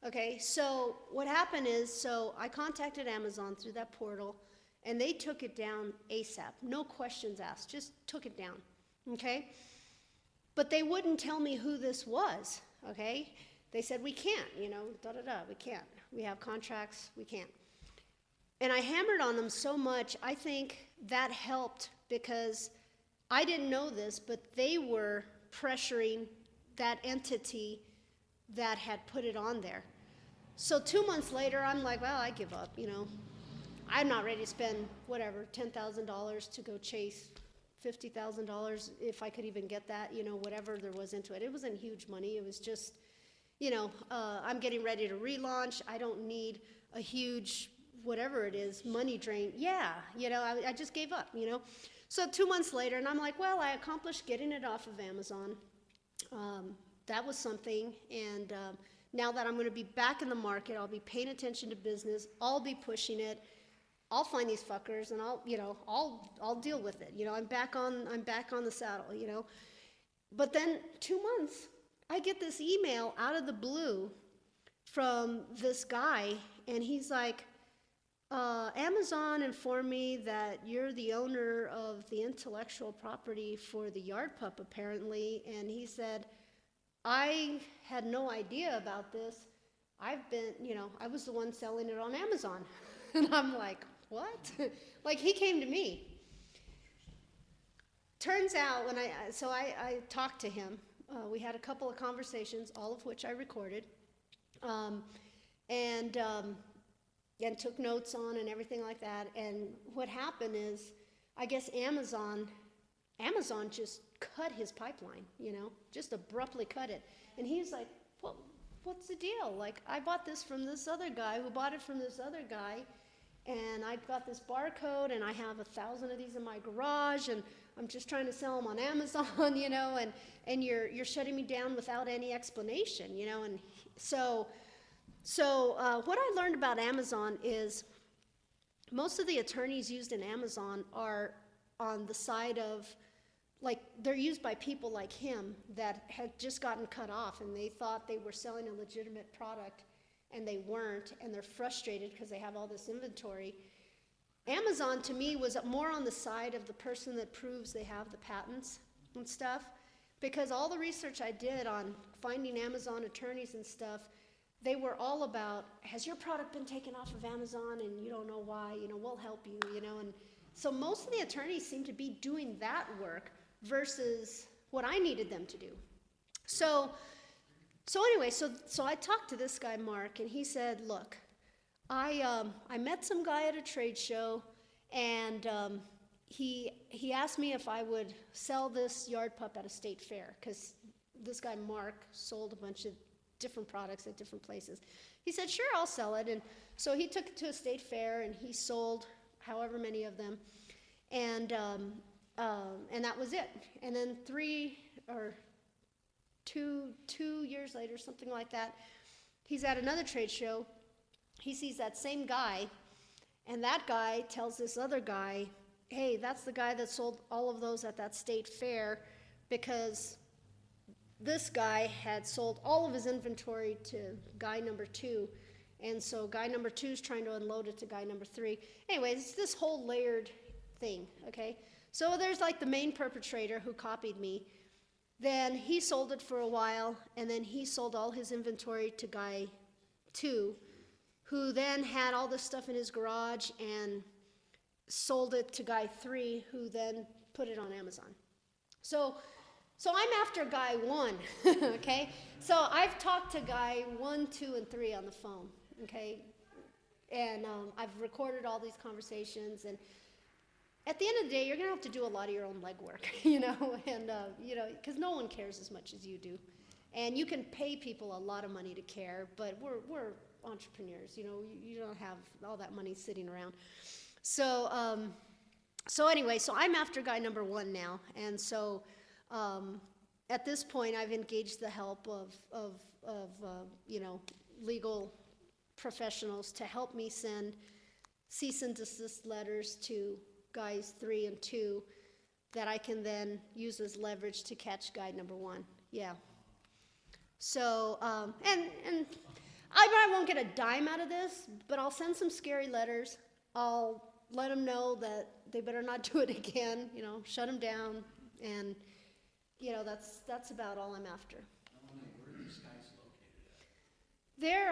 Okay, so what happened is, so I contacted Amazon through that portal, and they took it down ASAP. No questions asked, just took it down. Okay, but they wouldn't tell me who this was. Okay, they said we can't. You know, we can't. We have contracts. We can't. And I hammered on them so much, I think that helped because I didn't know this, but they were pressuring that entity that had put it on there. So 2 months later, I'm like, well, I give up, you know. I'm not ready to spend, whatever, $10,000 to go chase $50,000 if I could even get that, you know, whatever there was into it. It wasn't huge money. It was just, you know, I'm getting ready to relaunch. I don't need a huge, whatever it is, money drain. Yeah, you know, I just gave up, you know. So 2 months later, and I'm like, well, I accomplished getting it off of Amazon. That was something, and now that I'm going to be back in the market, I'll be paying attention to business. I'll be pushing it. I'll find these fuckers, and I'll deal with it. You know, I'm back on the saddle. You know, but then 2 months, I get this email out of the blue from this guy, and he's like, Amazon informed me that you're the owner of the intellectual property for the yard pup, apparently, and he said, I had no idea about this. I've been, you know, I was the one selling it on Amazon. And I'm like, what? Like, he came to me. Turns out, when I talked to him. We had a couple of conversations, all of which I recorded, and took notes on and everything like that. And what happened is, I guess Amazon just cut his pipeline, you know, just abruptly cut it. And he's like, well, what's the deal? Like, I bought this from this other guy who bought it from this other guy, and I've got this barcode, and I have 1,000 of these in my garage, and I'm just trying to sell them on Amazon, you know, and you're shutting me down without any explanation, you know. And so what I learned about Amazon is most of the attorneys used in Amazon are on the side of, like, they're used by people like him that had just gotten cut off, and they thought they were selling a legitimate product, and they weren't, and they're frustrated because they have all this inventory. Amazon, to me, was more on the side of the person that proves they have the patents and stuff, because all the research I did on finding Amazon attorneys and stuff, they were all about, has your product been taken off of Amazon and you don't know why, you know, we'll help you, you know, So most of the attorneys seem to be doing that work versus what I needed them to do. So anyway, so I talked to this guy, Mark, and he said, look, I met some guy at a trade show, and he asked me if I would sell this yard pup at a state fair, because this guy, Mark, sold a bunch of different products at different places. He said, sure, I'll sell it. And so he took it to a state fair, and he sold however many of them, and that was it. And then 2 years later, something like that, he's at another trade show. He sees that same guy, and that guy tells this other guy, hey, that's the guy that sold all of those at that state fair, because this guy had sold all of his inventory to guy number 2, and so guy number 2 is trying to unload it to guy number 3. Anyway, it's this whole layered thing, okay? So there's like the main perpetrator who copied me. Then he sold it for a while, and then he sold all his inventory to guy 2, who then had all this stuff in his garage and sold it to guy 3, who then put it on Amazon. So I'm after guy 1, okay? So I've talked to guy 1, 2, and 3 on the phone, okay? And I've recorded all these conversations, and at the end of the day, you're going to have to do a lot of your own legwork, you know, and, because no one cares as much as you do. And you can pay people a lot of money to care, but we're entrepreneurs, you know, you don't have all that money sitting around. So anyway, so I'm after guy number 1 now, and so at this point, I've engaged the help of legal professionals to help me send cease and desist letters to guys 3 and 2 that I can then use as leverage to catch guy number 1. Yeah. So, and I won't get a dime out of this, but I'll send some scary letters. I'll let them know that they better not do it again, you know, shut them down, and, you know, that's about all I'm after. Where are these guys located at? They're,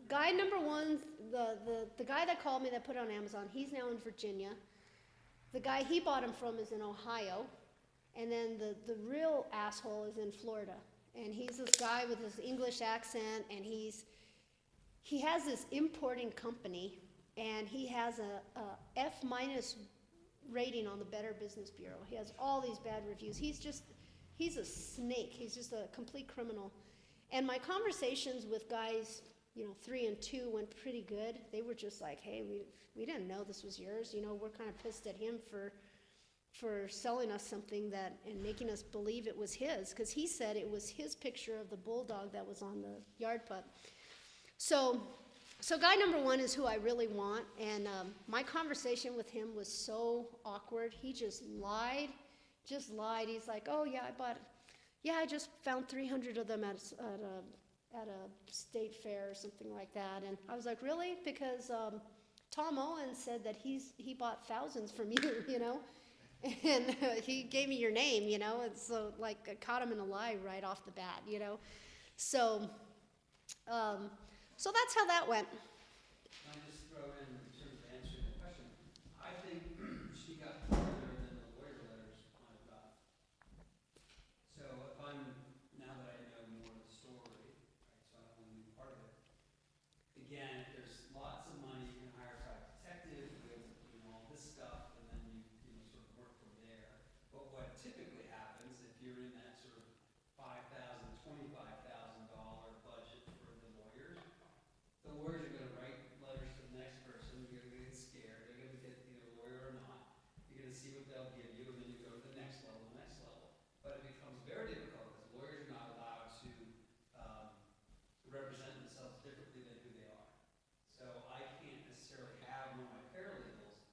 guy number 1, the guy that called me that put it on Amazon, he's now in Virginia. The guy he bought him from is in Ohio. And then the real asshole is in Florida. And he's this guy with this English accent, and he has this importing company, and he has a F- rating on the Better Business Bureau. He has all these bad reviews. He's a snake. He's just a complete criminal. And my conversations with guys, 3 and 2 went pretty good. They were just like, hey, we didn't know this was yours. We're kind of pissed at him for selling us something and making us believe it was his, because he said it was his picture of the bulldog that was on the yard pup. So guy number 1 is who I really want, and my conversation with him was so awkward. He just lied. He's like, oh yeah, I just found 300 of them at a state fair or something like that. And I was like, really? Because Tom Owens said that he bought thousands from you, and he gave me your name, and so like I caught him in a lie right off the bat, So that's how that went. Can I just throw in terms of answering the question? I think she got further than the lawyer letters might have got. So now that I know more of the story, right, so I don't want to be part of it. Again, if there's lots of money, you can hire a private detective with, all this stuff, and then you sort of work from there. But what typically happens, if you're in that sort of $5,000, $25,000 budget for the lawyers are going to write letters to the next person. You're going to get scared. They're going to get either a lawyer or not. You're going to see what they'll give you, and then you go to the next level, But it becomes very difficult because lawyers are not allowed to represent themselves differently than who they are. So I can't necessarily have one of my paralegals.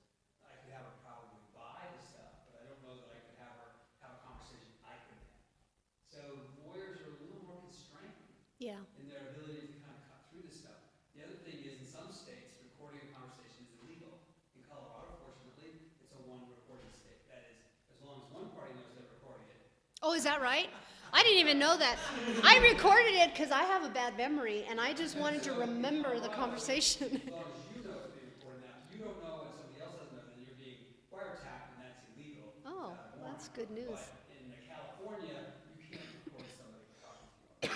I could have her probably buy the stuff, but I don't know that I could have her have a conversation I could have. So lawyers are a little more constrained Yeah. in their ability to kind of cut through this stuff. The other thing is, in some states, recording a conversation is illegal. In Colorado, fortunately, it's a one recording state. That is, as long as one party knows they're recording it. Oh, is that right? I didn't even know that. I recorded it because I have a bad memory, and I just wanted to remember the conversation. As long as you know it's being recorded now, if you don't know and somebody else doesn't know, then Good news. But in California, you can't record somebody talking to you.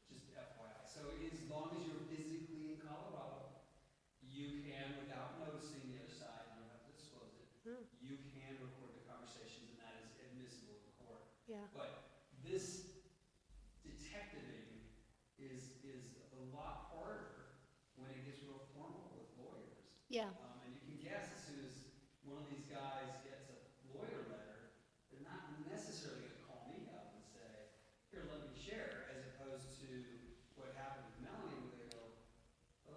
Just FYI. So as long as you're physically in Colorado, you can, without noticing the other side, you don't have to disclose it, you can record the conversations, and that is admissible in court. Yeah. But this detectiving is a lot harder when it gets real formal with lawyers. Yeah. And you can guess as soon as one of these guys gets a lawyer letter, they're not necessarily going to call me up and say, here, let me share, as opposed to what happened with Melanie, where they go,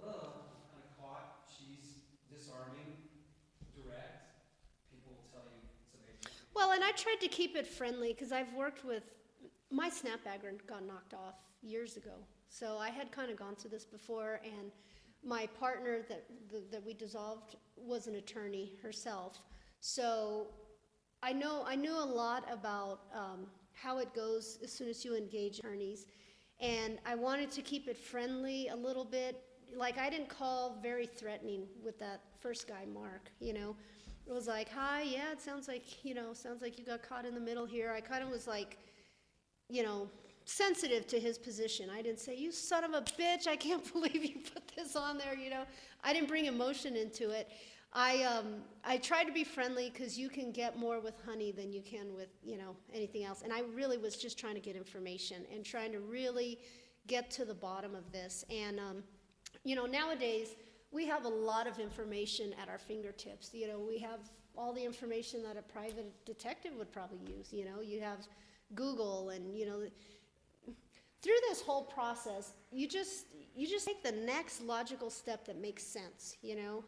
oh, I'm kind of caught, she's disarming, direct. People will tell you it's amazing. Well, and I tried to keep it friendly because I've worked with, my snapbagger got knocked off years ago. So I had kind of gone through this before, and my partner that we dissolved was an attorney herself. So I knew a lot about how it goes as soon as you engage attorneys. And I wanted to keep it friendly a little bit. Like, I didn't call very threatening with that first guy, Mark, you know. It was like, hi, yeah, it sounds like you got caught in the middle here. I kind of was like, you know, sensitive to his position. I didn't say, you son of a bitch, I can't believe you put this on there, you know. I didn't bring emotion into it. I tried to be friendly because you can get more with honey than you can with, you know, anything else. And I really was just trying to get information and trying to really get to the bottom of this. And, you know, nowadays we have a lot of information at our fingertips. You know, we have all the information that a private detective would probably use. You know, you have Google, and, you know, through this whole process, you just take the next logical step that makes sense, you know.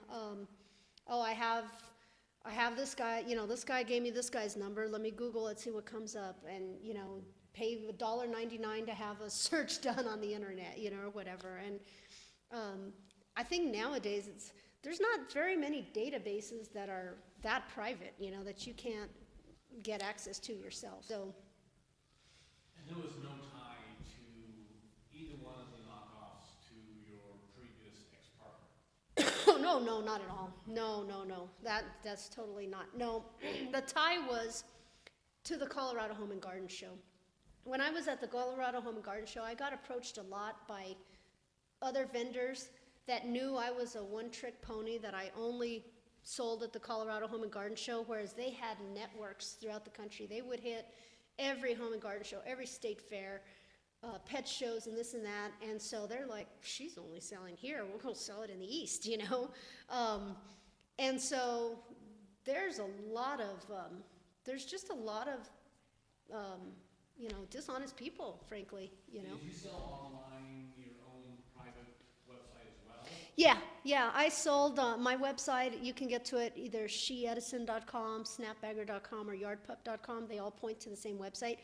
I have this guy, you know, this guy gave me this guy's number. Let me Google it, see what comes up, and, you know, pay $1.99 to have a search done on the internet, you know, or whatever. And I think nowadays there's not very many databases that are that private, you know, that you can't get access to yourself. So. And there was no tie to either one of the knockoffs to your previous ex-partner? Oh, no, not at all. No. That's totally not. No, the tie was to the Colorado Home and Garden Show. When I was at the Colorado Home and Garden Show, I got approached a lot by other vendors that knew I was a one-trick pony, that I only sold at the Colorado Home and Garden Show, whereas they had networks throughout the country. They would hit every home and garden show, every state fair, pet shows, and this and that. And so they're like, she's only selling here, we're going to sell it in the East, you know. And so there's just a lot of, you know, dishonest people, frankly, you know. Did you sell online your own private website as well? Yeah, I sold my website. You can get to it either sheedison.com, snapbagger.com, or yardpup.com. They all point to the same website,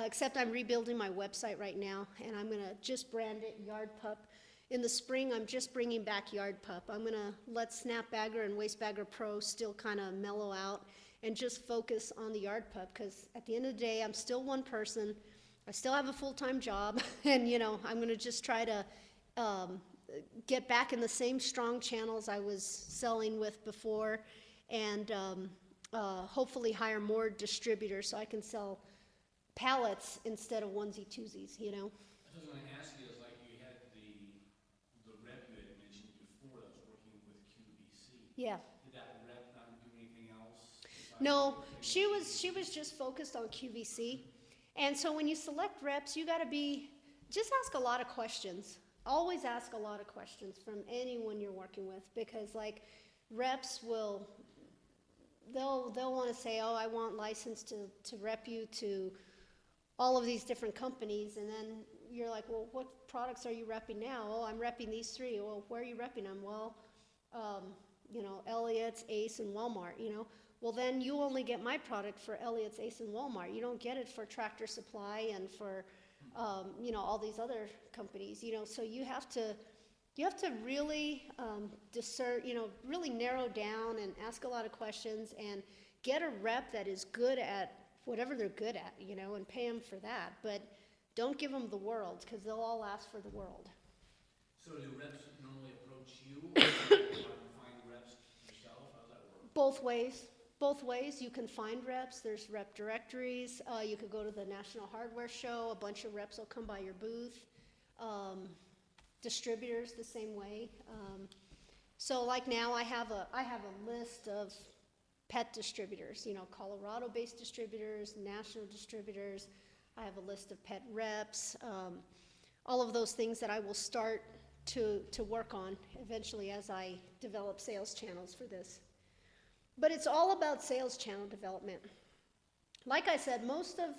except I'm rebuilding my website right now, and I'm going to just brand it Yardpup. In the spring, I'm just bringing back Yardpup. I'm going to let Snapbagger and Wastebagger Pro still kind of mellow out and just focus on the Yardpup, because at the end of the day, I'm still one person. I still have a full-time job, and, you know, I'm going to just try to get back in the same strong channels I was selling with before, and hopefully hire more distributors so I can sell pallets instead of onesie-twosies, you know. I was going to ask you, is like you had the rep you had mentioned before that was working with QVC. Yeah. Did that rep not do anything else? No, she was just focused on QVC. And so when you select reps, you got to just ask a lot of questions. Always ask a lot of questions from anyone you're working with, because like reps they'll want to say, oh, I want license to rep you to all of these different companies, and then you're like, well, what products are you repping now? Oh, I'm repping these 3. Well, where are you repping them? Well, you know, Elliott's, Ace, and Walmart, you know. Well, then you only get my product for Elliott's, Ace, and Walmart. You don't get it for Tractor Supply and for, you know, all these other companies, you know. So you have to really discern, you know, really narrow down and ask a lot of questions and get a rep that is good at whatever they're good at, you know, and pay them for that. But don't give them the world, because they'll all ask for the world. So do reps normally approach you, or do you find reps yourself? How does that work? Both ways. both ways. You can find reps. There's rep directories. You could go to the National Hardware Show. A bunch of reps will come by your booth. Distributors the same way. So like now I have a list of pet distributors, you know, Colorado-based distributors, national distributors. I have a list of pet reps, all of those things that I will start to work on eventually as I develop sales channels for this. But it's all about sales channel development. Like I said, most of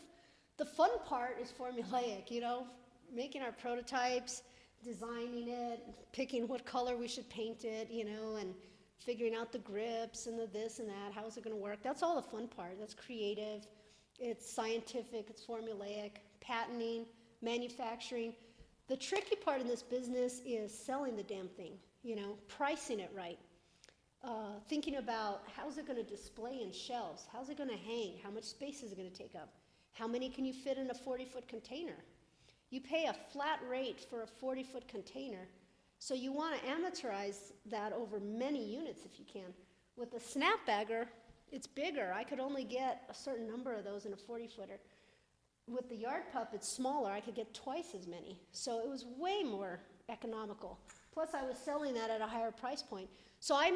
the fun part is formulaic, you know, making our prototypes, designing it, picking what color we should paint it, you know, and figuring out the grips and the this and that, how's it going to work. That's all the fun part. That's creative, it's scientific, it's formulaic, patenting, manufacturing. The tricky part in this business is selling the damn thing, you know, pricing it right. Thinking about how's it going to display in shelves, how's it going to hang, how much space is it going to take up, how many can you fit in a 40-foot container. You pay a flat rate for a 40-foot container, so you want to amateurize that over many units if you can. With the snap bagger, it's bigger. I could only get a certain number of those in a 40-footer. With the yard pup, it's smaller. I could get twice as many. So it was way more economical. Plus, I was selling that at a higher price point. So I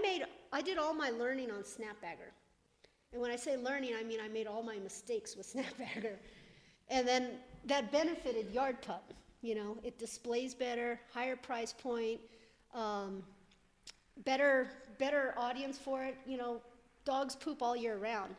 did all my learning on snap bagger. And when I say learning, I mean I made all my mistakes with snap bagger. And then that benefited yard pup. You know, it displays better, higher price point, better audience for it. You know, dogs poop all year round,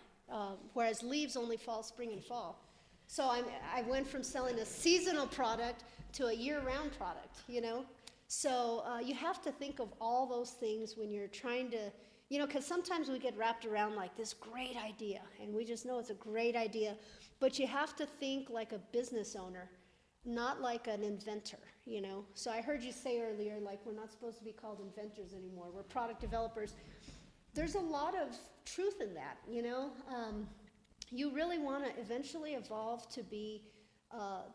whereas leaves only fall spring and fall. So I went from selling a seasonal product to a year-round product, you know. So you have to think of all those things when you're trying to, you know, because sometimes we get wrapped around like this great idea, and we just know it's a great idea, but you have to think like a business owner, not like an inventor, you know. So I heard you say earlier, like, we're not supposed to be called inventors anymore. We're product developers. There's a lot of truth in that, you know. You really want to eventually evolve to be,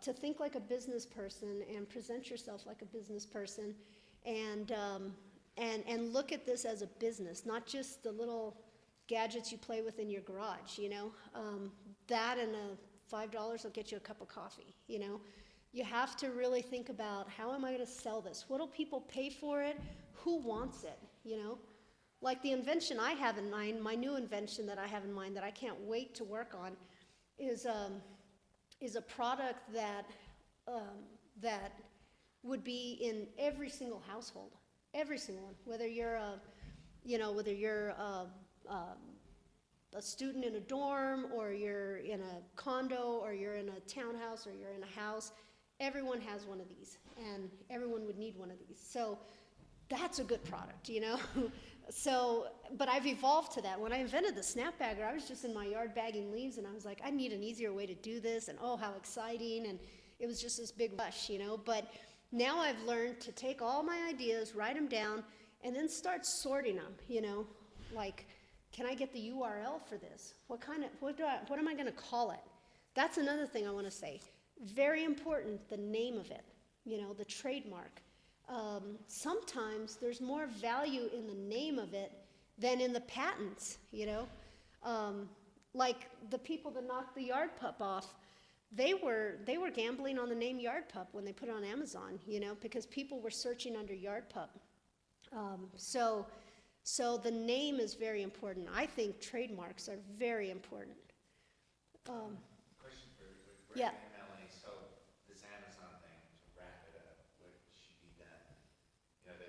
to think like a business person and present yourself like a business person, and look at this as a business, not just the little gadgets you play with in your garage, you know. That and $5 will get you a cup of coffee, you know. You have to really think about, how am I going to sell this? What do people pay for it? Who wants it, you know? Like the invention I have in mind, my new invention that I have in mind that I can't wait to work on is a product that would be in every single household, every single one, whether you're a student in a dorm, or you're in a condo, or you're in a townhouse, or you're in a house. Everyone has one of these, and everyone would need one of these. So that's a good product, you know. So, but I've evolved to that. When I invented the snap bagger, I was just in my yard bagging leaves, and I was like, I need an easier way to do this, and oh, how exciting, and it was just this big rush, you know. But now I've learned to take all my ideas, write them down, and then start sorting them, you know. Like, can I get the URL for this? What am I going to call it? That's another thing I want to say. Very important, the name of it, you know, the trademark. Sometimes there's more value in the name of it than in the patents, you know. Like the people that knocked the yard pup off, they were gambling on the name yard pup when they put it on Amazon, you know, because people were searching under yard pup. So the name is very important. I think trademarks are very important. Question for Greg Yeah. and Melanie. So this Amazon thing, to wrap it up, what should be done? You know, to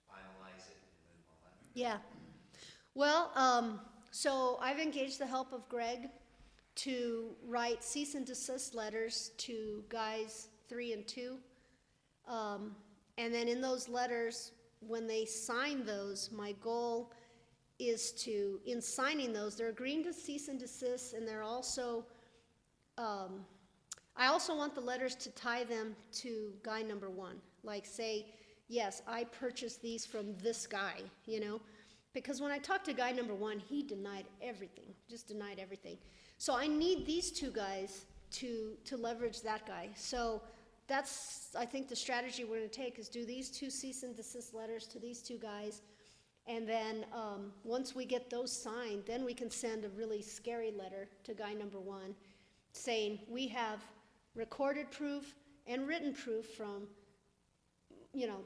finalize it and move on? Yeah. Well, so I've engaged the help of Greg to write cease and desist letters to guys 3 and 2. And then in those letters, when they sign those, my goal is to, in signing those, they're agreeing to cease and desist, and they're also, I also want the letters to tie them to guy number 1. Like say, yes, I purchased these from this guy, you know? Because when I talked to guy number 1, he denied everything, just denied everything. So I need these 2 guys to leverage that guy. So that's, I think, the strategy we're going to take is do these 2 cease and desist letters to these 2 guys, And then, once we get those signed, then we can send a really scary letter to guy number one saying, we have recorded proof and written proof from,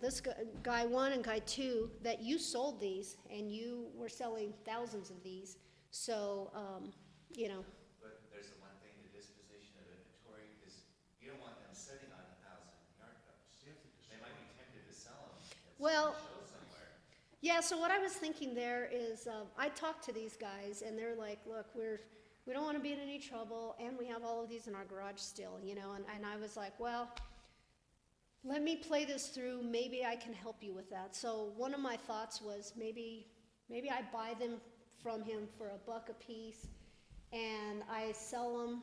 this guy one and guy two, that you sold these and you were selling thousands of these. So, But there's the one thing, the disposition of inventory, because you don't want them sitting on 1,000 yard cups. They might be tempted to sell them at Well, some show somewhere. yeah, so what I was thinking there is, I talked to these guys and they're like, look, we don't want to be in any trouble and we have all of these in our garage still, and I was like, well, let me play this through, maybe I can help you with that. So one of my thoughts was maybe I buy them from him for $1 a piece and I sell them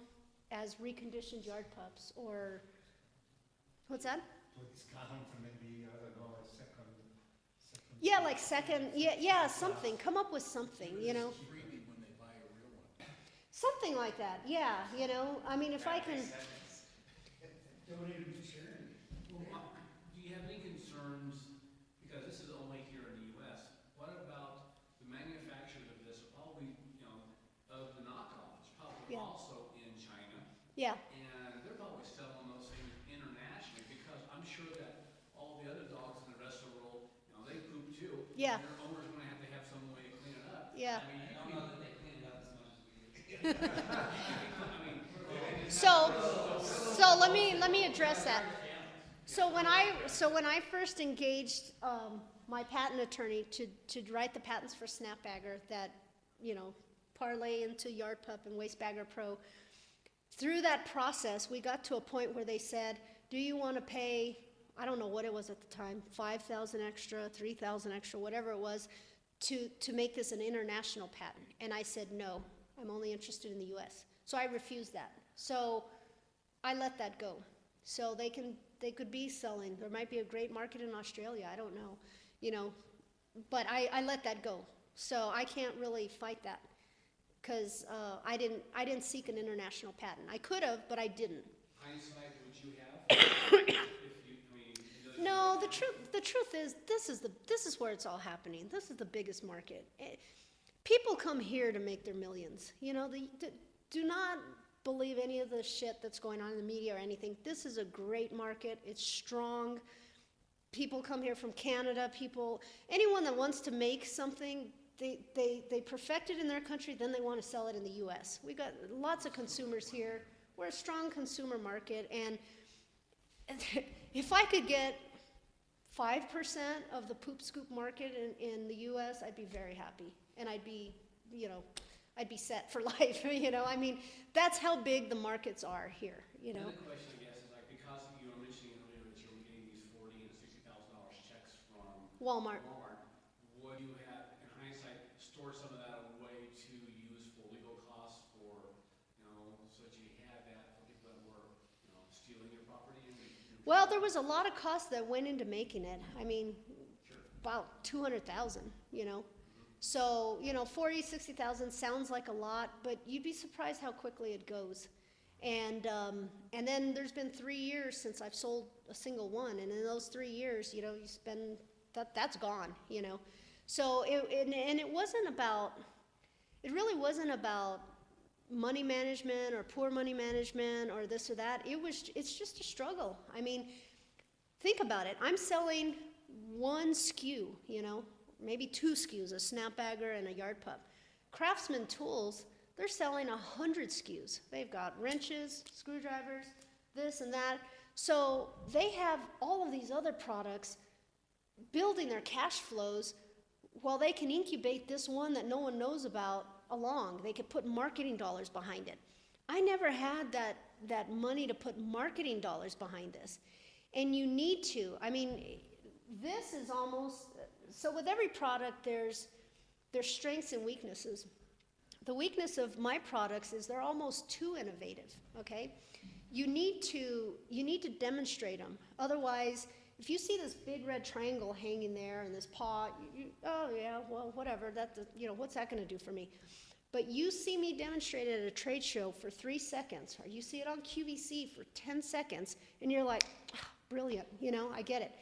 as reconditioned yard pups, or, what's that? Discount for maybe, I don't know, a second. Yeah, like second, yeah, something, come up with something, Freebie when they buy a real one. something like that, yeah, I mean, if I can, Donate them to charity. Do you have any concerns, because this is only here in the US, what about the manufacturers of this, probably, of the knockoffs, probably Yeah. also in China, yeah, and they're probably selling those things internationally, because I'm sure that all the other dogs in the rest of the world, they poop too. Yeah. And their owner's gonna have to have some way to clean it up. yeah. I mean, I you don't can, know that they clean it up as much as we do. So let me address that. So when I first engaged my patent attorney to write the patents for Snapbagger that parlay into Yard Pup and Waste Bagger Pro, through that process we got to a point where they said, do you want to pay, I don't know what it was at the time, $5,000 extra, $3,000 extra, whatever it was, to make this an international patent? And I said no, I'm only interested in the US. So I refused that. So I let that go. So they could be selling. There might be a great market in Australia, I don't know, but I let that go. So I can't really fight that because I didn't seek an international patent. I could have, but I didn't. hindsight, would you have? If you, No, the truth is this is where it's all happening. This is the biggest market. People come here to make their millions. Do not believe any of the shit that's going on in the media or anything. This is a great market. It's strong. People come here from Canada. Anyone that wants to make something, they perfect it in their country, then they want to sell it in the U.S. We got lots of consumers here. We're a strong consumer market, and if I could get 5% of the poop scoop market in the U.S., I'd be very happy, and I'd be set for life. I mean, that's how big the markets are here. Another question, I guess, is like, because you were mentioning earlier that you were getting these $40,000 and $60,000 checks from Walmart. Would you have, in hindsight, stored some of that away to use for legal costs for, so that you had that for people that were, stealing your property? Well, there was a lot of cost that went into making it. I mean, Sure. about $200,000, So, 40, 60,000 sounds like a lot, but you'd be surprised how quickly it goes. And then there's been 3 years since I've sold a single one, and in those 3 years, you spend, that's gone, So, it wasn't about, it really wasn't about money management or poor money management or this or that. It's just a struggle. I mean, think about it. I'm selling one SKU, maybe 2 SKUs, a Snapbagger and a Yard Pup. Craftsman Tools, they're selling 100 SKUs. They've got wrenches, screwdrivers, this and that. So they have all of these other products building their cash flows while they can incubate this one that no one knows about along. They could put marketing dollars behind it. I never had that money to put marketing dollars behind this. And you need to. I mean, this is almost, so with every product, there's strengths and weaknesses. The weakness of my products is they're almost too innovative, okay? You need to demonstrate them. Otherwise, if you see this big red triangle hanging there and this paw, oh yeah, well, whatever, what's that gonna do for me? But you see me demonstrate it at a trade show for 3 seconds, or you see it on QVC for 10 seconds, and you're like, oh, brilliant, I get it.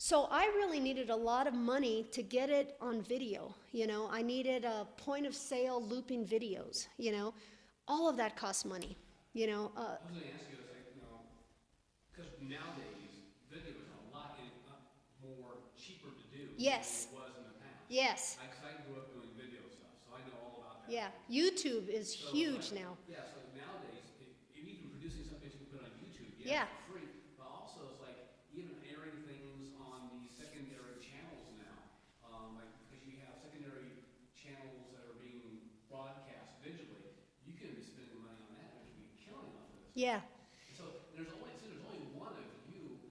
So I really needed a lot of money to get it on video, you know. I needed a point of sale looping videos, you know. All of that costs money, you know. I was gonna ask you, it's like, because nowadays, video is a lot more cheaper to do than Yes, it was in the past. yes, Cause I grew up doing video stuff, so I know all about that. yeah. YouTube is So, huge like, now. Yeah, so nowadays, even producing something you can put on YouTube, Yeah. for free, but also it's like even airing things on the secondary channels now. Like, because you have secondary channels that are being broadcast digitally, you can be spending money on that, and you can be killing off of this. Yeah, And so there's only one of you.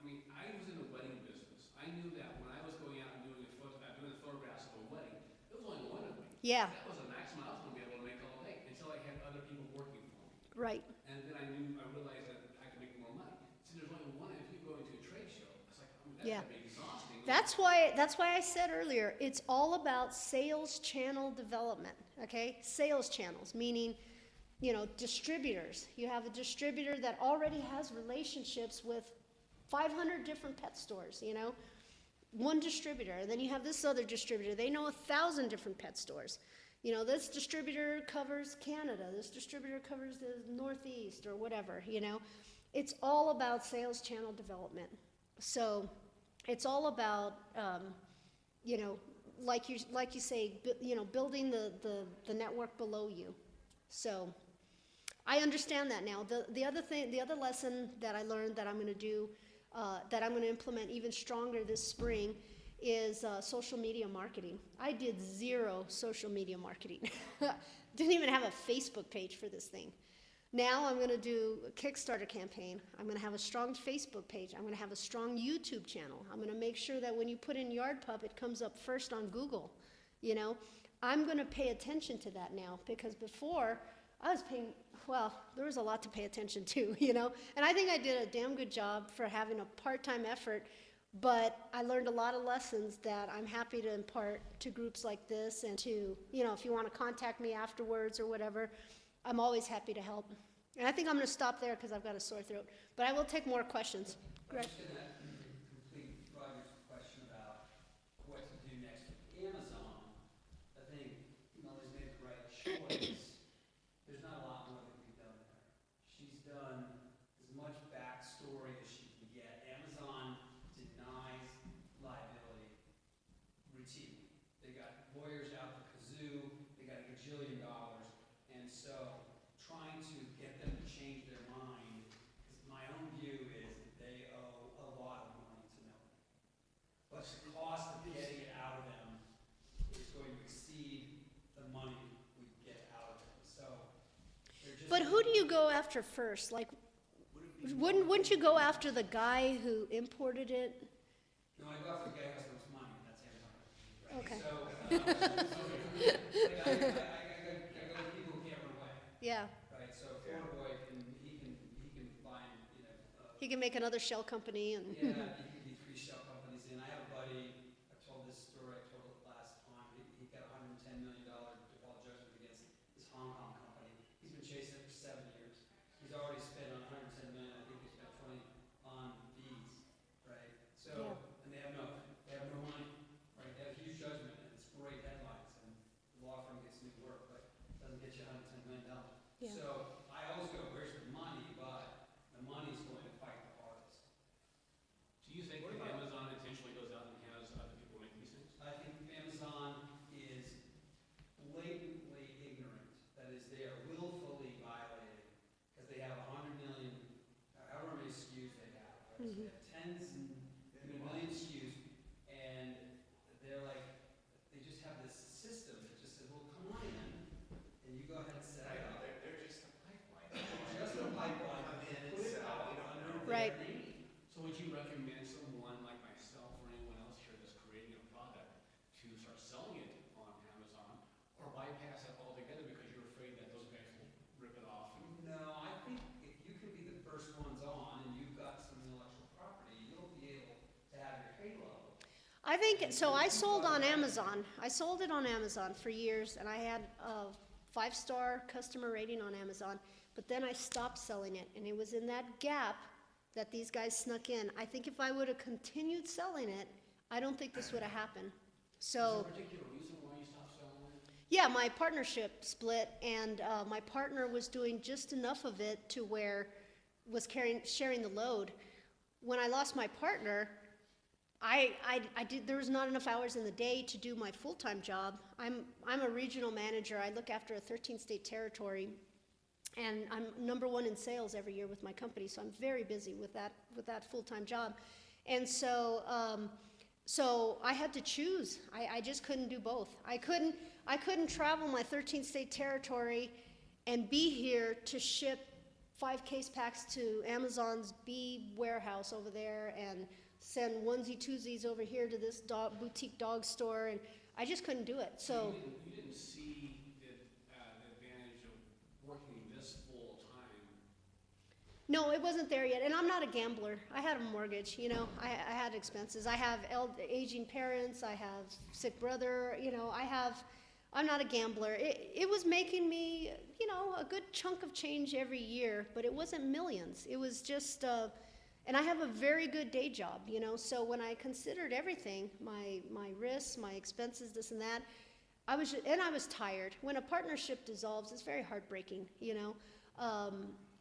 I mean, I was in the wedding business. I knew that when I was going out and doing doing the photographs of a wedding, there was only one of me. yeah, That was the maximum I was going to be able to make all day until I had other people working for me. right. And then I realized that I could make more money. See, there's only one of you going to a trade show. It's like, I mean, that's Yeah. going to be exhausting. That's why I said earlier, it's all about sales channel development, okay? Sales channels, meaning, you know, distributors. You have a distributor that already has relationships with 500 different pet stores, you know? One distributor. And then you have this other distributor. They know 1,000 different pet stores. You know, this distributor covers Canada. This distributor covers the Northeast or whatever, you know? It's all about sales channel development. So it's all about, you know, like you say, you know, building the network below you. So I understand that now. The other lesson that I learned that I'm going to do, that I'm going to implement even stronger this spring, is social media marketing. I did 0 social media marketing. Didn't even have a Facebook page for this thing. Now I'm going to do a Kickstarter campaign. I'm going to have a strong Facebook page. I'm going to have a strong YouTube channel. I'm going to make sure that when you put in Yard Pup, it comes up first on Google. You know, I'm going to pay attention to that now, because before I was paying, well, there was a lot to pay attention to, you know. And I think I did a damn good job for having a part-time effort, but I learned a lot of lessons that I'm happy to impart to groups like this, and to, you know, if you want to contact me afterwards or whatever, I'm always happy to help. And I think I'm going to stop there because I've got a sore throat. But I will take more questions. I'm just gonna complete Roger's question about what to do next with Amazon. I think Melanie's made the right choice. There's not a lot more that can be done there. She's done as much backstory as she can get. Amazon denies liability routinely. They got lawyers out the kazoo, they got a gajillion dollars, and so trying to get them to change their mind, because my own view is that they owe a lot of money to Melanie. But the cost of getting it out of them is going to exceed the money we get out of them. So they're just. But who do you go after first? Like, wouldn't you go after the guy who imported it? No, I go after the guy who has the most money, and that's Amazon. Right? Okay. So, I go with people who can't run away. Yeah. Right, so Florida Boy he can find, He can make another shell company and. yeah, he could be 3 shell companies in. I have a buddy, I've told this story, I told it last time, he got a $110 million default judgment against this Hong Kong company. He's been chasing it for 7 years. He's already spent on $110 million, I think he spent 20 on fees, right? So, Yeah. and they have no money, right? They have a huge judgment, and it's great headlines, and the law firm gets new work, but it doesn't get you $110 million. Yeah. So I always go, where's the money? But the money's going to fight the hardest. Do you think that Amazon intentionally goes out and has other people make these things? I think Amazon is blatantly ignorant. That is, they are willfully violating, because they have 100 million, however many SKUs they have. Right? So they have tens and even a million SKUs, and they're like, they just have this system that just says, well, come on in, and you go ahead and set it up. They're just a pipeline. Just a pipeline, Come in and put it sell, out we don't under know. their Right. name. So would you recommend someone like myself or anyone else here that's creating a product to start selling it on Amazon, or bypass it altogether because you're afraid that those guys will rip it off? No, I think if you can be the first ones on and you've got some intellectual property, you'll be able to have your halo. I think, so I sold on Amazon. I sold it on Amazon for years, and I had a 5-star customer rating on Amazon, but then I stopped selling it, and it was in that gap that these guys snuck in. I think if I would have continued selling it, I don't think this would have happened. Is there So, a particular reason why you stopped selling it? yeah, my partnership split, and my partner was doing just enough of it to where was sharing the load. When I lost my partner, there was not enough hours in the day to do my full-time job. I'm a regional manager. I look after a 13-state territory, and I'm number one in sales every year with my company. So I'm very busy with that full-time job, and so I had to choose. I just couldn't do both. I couldn't travel my 13-state territory and be here to ship 5 case packs to Amazon's B warehouse over there and send onesie twosies over here to this boutique dog store, and I just couldn't do it. So You didn't see the advantage of working this full time. no, it wasn't there yet, and I'm not a gambler. I had a mortgage, I had expenses. I have aging parents. I have sick brother. I'm not a gambler. It was making me, a good chunk of change every year, but it wasn't millions. It was just. And I have a very good day job, so when I considered everything, my risks, my expenses, this and that, I was tired. When a partnership dissolves, it's very heartbreaking,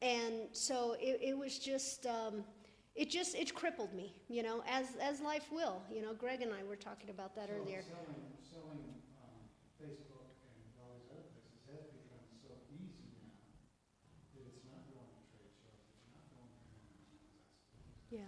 and so it was just, it crippled me, as life will, Greg and I were talking about that earlier. Selling Facebook and all these other places has become so easy now that it's not going to trade shows, it's not going to Yeah.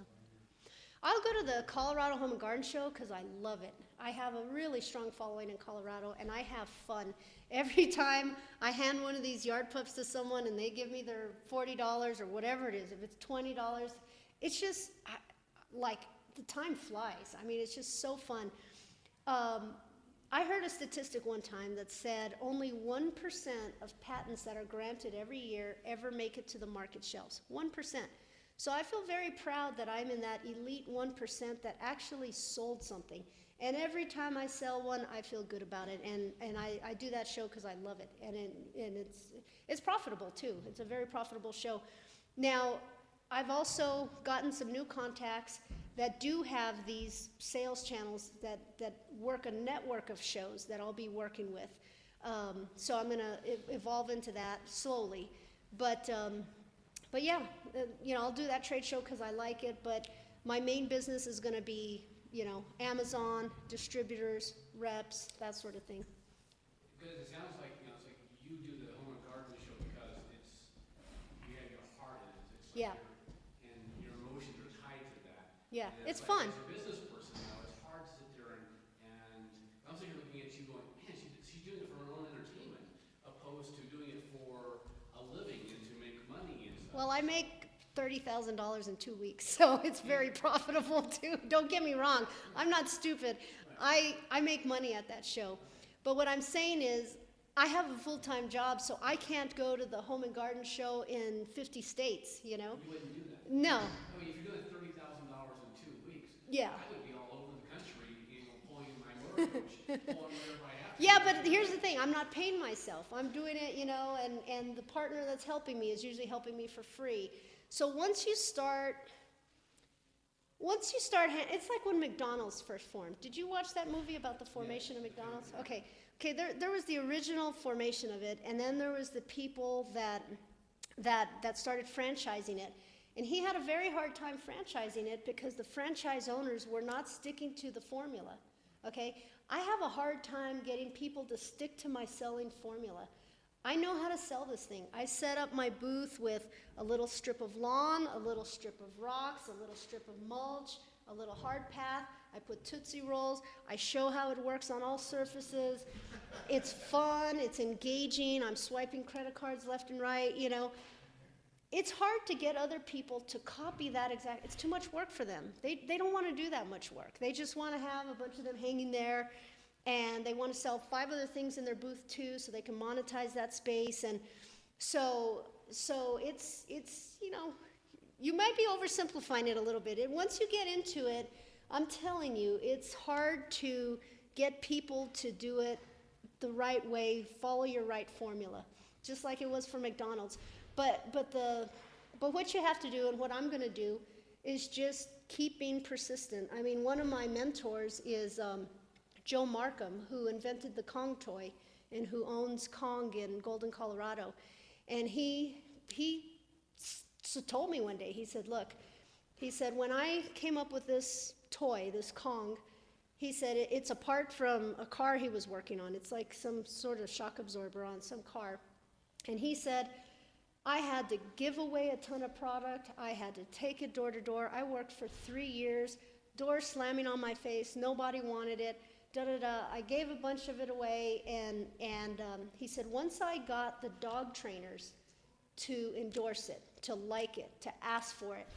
I'll go to the Colorado Home and Garden Show because I love it. I have a really strong following in Colorado, and I have fun. Every time I hand one of these yard pups to someone and they give me their $40 or whatever it is, if it's $20, it's just like the time flies. I mean, it's just so fun. I heard a statistic one time that said only 1% of patents that are granted every year ever make it to the market shelves. 1%. So I feel very proud that I'm in that elite 1% that actually sold something. And every time I sell one, I feel good about it. And I do that show because I love it. And it's profitable too. It's a very profitable show. Now, I've also gotten some new contacts that do have these sales channels that work a network of shows that I'll be working with. So I'm going to evolve into that slowly. But yeah, I'll do that trade show because I like it. But my main business is going to be, Amazon, distributors, reps, that sort of thing. Because it sounds like, it's like you do the home and garden show because you have your heart in it. It's like Yeah. and your emotions are tied to that. Yeah, And it's like, fun. As a business person, it's hard to sit there and I'm sitting here looking at you going, man, she's doing it for her own entertainment, opposed to doing it for a living and to make money and stuff. Well, I make $30,000 in 2 weeks, so it's very profitable too. Don't get me wrong, I'm not stupid. I make money at that show. But what I'm saying is, I have a full-time job, so I can't go to the home and garden show in 50 states, You wouldn't do that. No, I mean, if you're doing $30,000 in 2 weeks, yeah. I would be all over the country, pulling my motor coach, pulling whatever I have to. Yeah, but here's the thing, I'm not paying myself. I'm doing it, and the partner that's helping me is usually helping me for free. So once you start, it's like when McDonald's first formed. Did you watch that movie about the formation of McDonald's? Okay, there was the original formation of it, and then there was the people that started franchising it. And he had a very hard time franchising it because the franchise owners were not sticking to the formula, okay? I have a hard time getting people to stick to my selling formula. I know how to sell this thing. I set up my booth with a little strip of lawn, a little strip of rocks, a little strip of mulch, a little hard path. I put Tootsie Rolls. I show how it works on all surfaces. It's fun, it's engaging. I'm swiping credit cards left and right, It's hard to get other people to copy that it's too much work for them. They don't want to do that much work. They just want to have a bunch of them hanging there, and they want to sell 5 other things in their booth too, so they can monetize that space. And so it's you might be oversimplifying it a little bit. And once you get into it, I'm telling you, it's hard to get people to do it the right way, follow your right formula, just like it was for McDonald's. But what you have to do, and what I'm going to do, is just keeping persistent. I mean, one of my mentors is Joe Markham, who invented the Kong toy and who owns Kong in Golden, Colorado. And he told me one day, he said, look, he said, when I came up with this toy, this Kong, he said it's apart from a car he was working on. It's like some sort of shock absorber on some car. And he said, I had to give away a ton of product. I had to take it door to door. I worked for 3 years, doors slamming on my face. Nobody wanted it. I gave a bunch of it away. And he said, once I got the dog trainers to endorse it, to like it, to ask for it,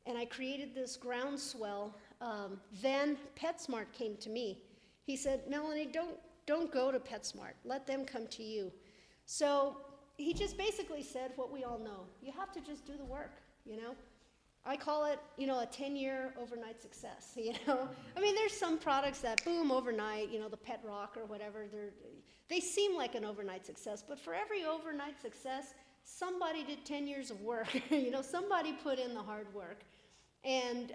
and I created this groundswell, then PetSmart came to me. He said, Melanie, don't go to PetSmart. Let them come to you. So he just basically said what we all know. You have to just do the work, you know? I call it, you know, a 10-year overnight success, you know? I mean, there's some products that boom overnight, you know, the Pet Rock or whatever, they seem like an overnight success, but for every overnight success, somebody did 10 years of work, you know, somebody put in the hard work. And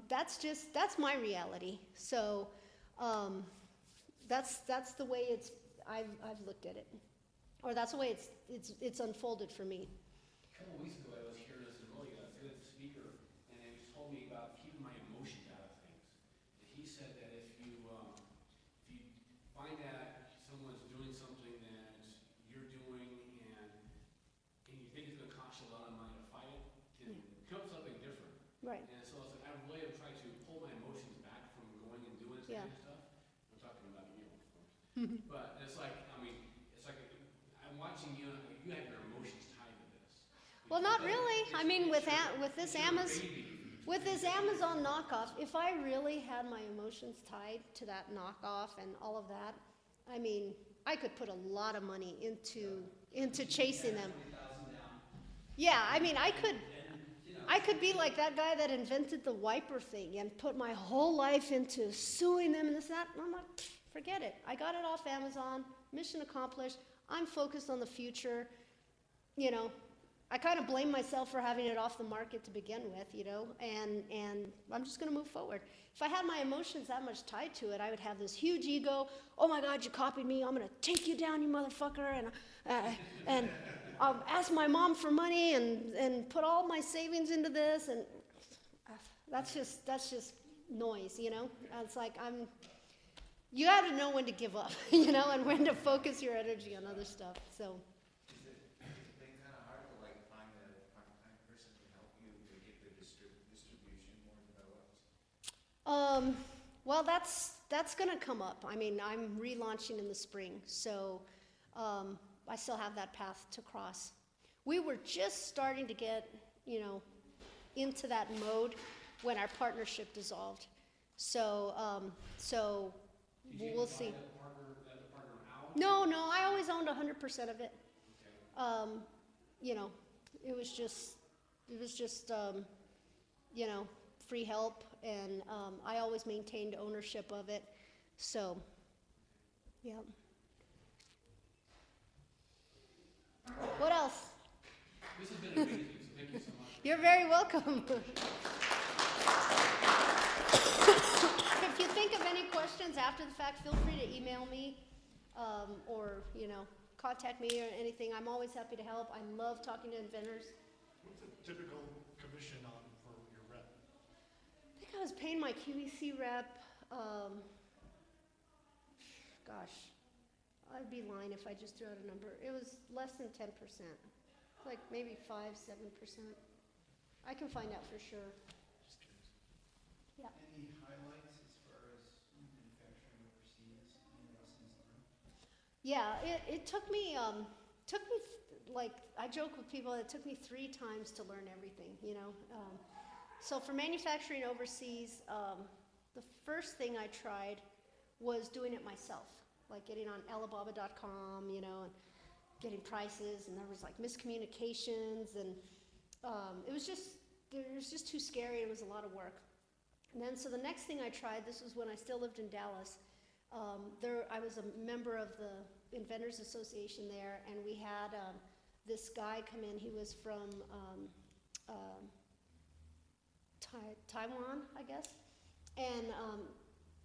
that's my reality. So that's the way I've looked at it. Or that's the way it's unfolded for me. A couple of weeks ago, I was hearing this really good speaker, and he told me about keeping my emotions out of things. And he said that if you find that someone's doing something that you're doing, and you think it's going to cost you a lot of money to fight it, then come up with something different. Right. And so it's like I really have tried to pull my emotions back from going and doing this kind of stuff. I'm talking about you, of course. But it's like, I mean, it's like I'm watching you. You have your emotions tied to this. Well, not really. I mean, with this Amazon knockoff, if I really had my emotions tied to that knockoff and all of that, I mean, I could put a lot of money into chasing them. 20,000 down. Yeah, I mean, I could. And, you know, I could be like that guy that invented the wiper thing and put my whole life into suing them and this and that. And I'm like, forget it. I got it off Amazon, mission accomplished. I'm focused on the future. You know, I kind of blame myself for having it off the market to begin with, you know, and I'm just going to move forward. If I had my emotions that much tied to it, I would have this huge ego. Oh my God, you copied me. I'm going to take you down, you motherfucker. And I'll ask my mom for money and put all my savings into this. And that's just noise, you know. It's like you got to know when to give up, you know, and when to focus your energy on other stuff. So. Has it been kind of hard to like find a part-time person to help you to get the distribution more developed? Well, that's going to come up. I mean, I'm relaunching in the spring, so I still have that path to cross. We were just starting to get, you know, into that mode when our partnership dissolved. So we'll see. Did you buy the partner out? No, I always owned 100% of it. Okay. You know, it was just you know, free help, and I always maintained ownership of it. So, yeah. What else? This has been amazing, so thank you so much. You're very welcome. If you think of any questions after the fact, feel free to email me or, you know, contact me or anything. I'm always happy to help. I love talking to inventors. What's a typical commission for your rep? I think I was paying my QVC rep, gosh, I'd be lying if I just threw out a number. It was less than 10%, like maybe 5-7%. I can find out for sure. Just curious. Yeah. Any highlights as far as manufacturing overseas, any lessons learned? Yeah, it took me like, I joke with people, it took me 3 times to learn everything, you know. So for manufacturing overseas, the first thing I tried was doing it myself, like getting on Alibaba.com, you know, and getting prices, and there was like miscommunications, and it was just too scary. It was a lot of work. And then, so the next thing I tried, this was when I still lived in Dallas. I was a member of the Inventors Association there, and we had this guy come in. He was from Taiwan, I guess. And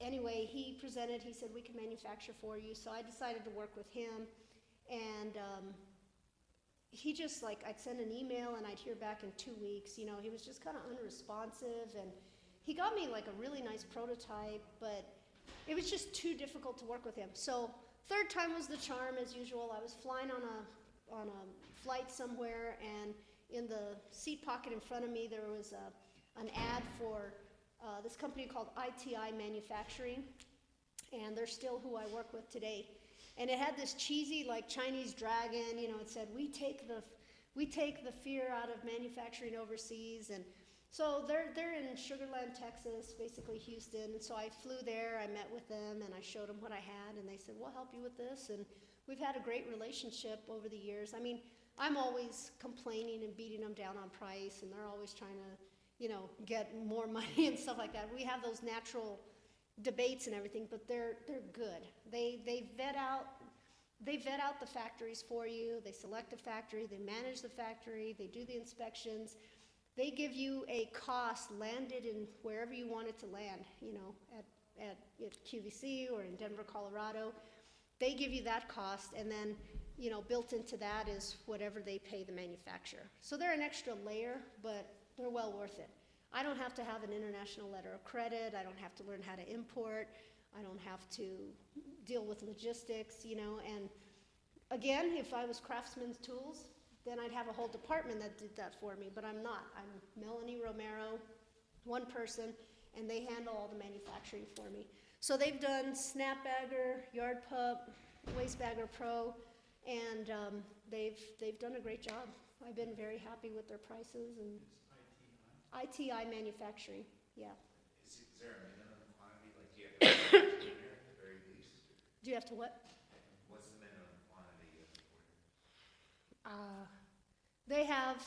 anyway, he presented, he said, we can manufacture for you. So I decided to work with him. And he just, like, I'd send an email and I'd hear back in 2 weeks. You know, he was just kind of unresponsive. And he got me, like, a really nice prototype, but it was just too difficult to work with him. So third time was the charm, as usual. I was flying on a flight somewhere, and in the seat pocket in front of me, there was an ad for this company called ITI Manufacturing, and they're still who I work with today. And it had this cheesy, like, Chinese dragon. You know, it said, we take the fear out of manufacturing overseas. And so they're in Sugar Land, Texas, basically Houston. And so I flew there, I met with them, and I showed them what I had, and they said, we'll help you with this. And we've had a great relationship over the years. I mean, I'm always complaining and beating them down on price, and they're always trying to, you know, get more money and stuff like that. We have those natural debates and everything, but they're good. They vet out the factories for you. They select a factory, they manage the factory, they do the inspections. They give you a cost landed in wherever you want it to land, you know, at QVC or in Denver, Colorado. They give you that cost, and then, you know, built into that is whatever they pay the manufacturer. So they're an extra layer, but they're well worth it. I don't have to have an international letter of credit. I don't have to learn how to import. I don't have to deal with logistics, you know. And again, if I was Craftsman's Tools, then I'd have a whole department that did that for me, but I'm not. I'm Melanie Romero, one person, and they handle all the manufacturing for me. So they've done Snapbagger, Yard Pup, Wastebagger Pro, and they've done a great job. I've been very happy with their prices. And It's ITI. ITI Manufacturing, yeah. Is there a minimum quantity, like do you have to have a container at the very least? Do you have to what? What's the minimum quantity you have to order? They have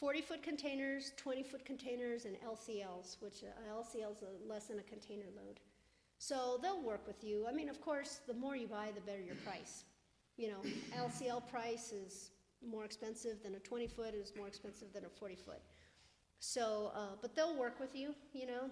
40-foot containers, 20-foot containers, and LCLs, which LCLs are less than a container load. So they'll work with you. I mean, of course, the more you buy, the better your price. You know, LCL price is more expensive than a 20-foot, is more expensive than a 40-foot. So, but they'll work with you, you know.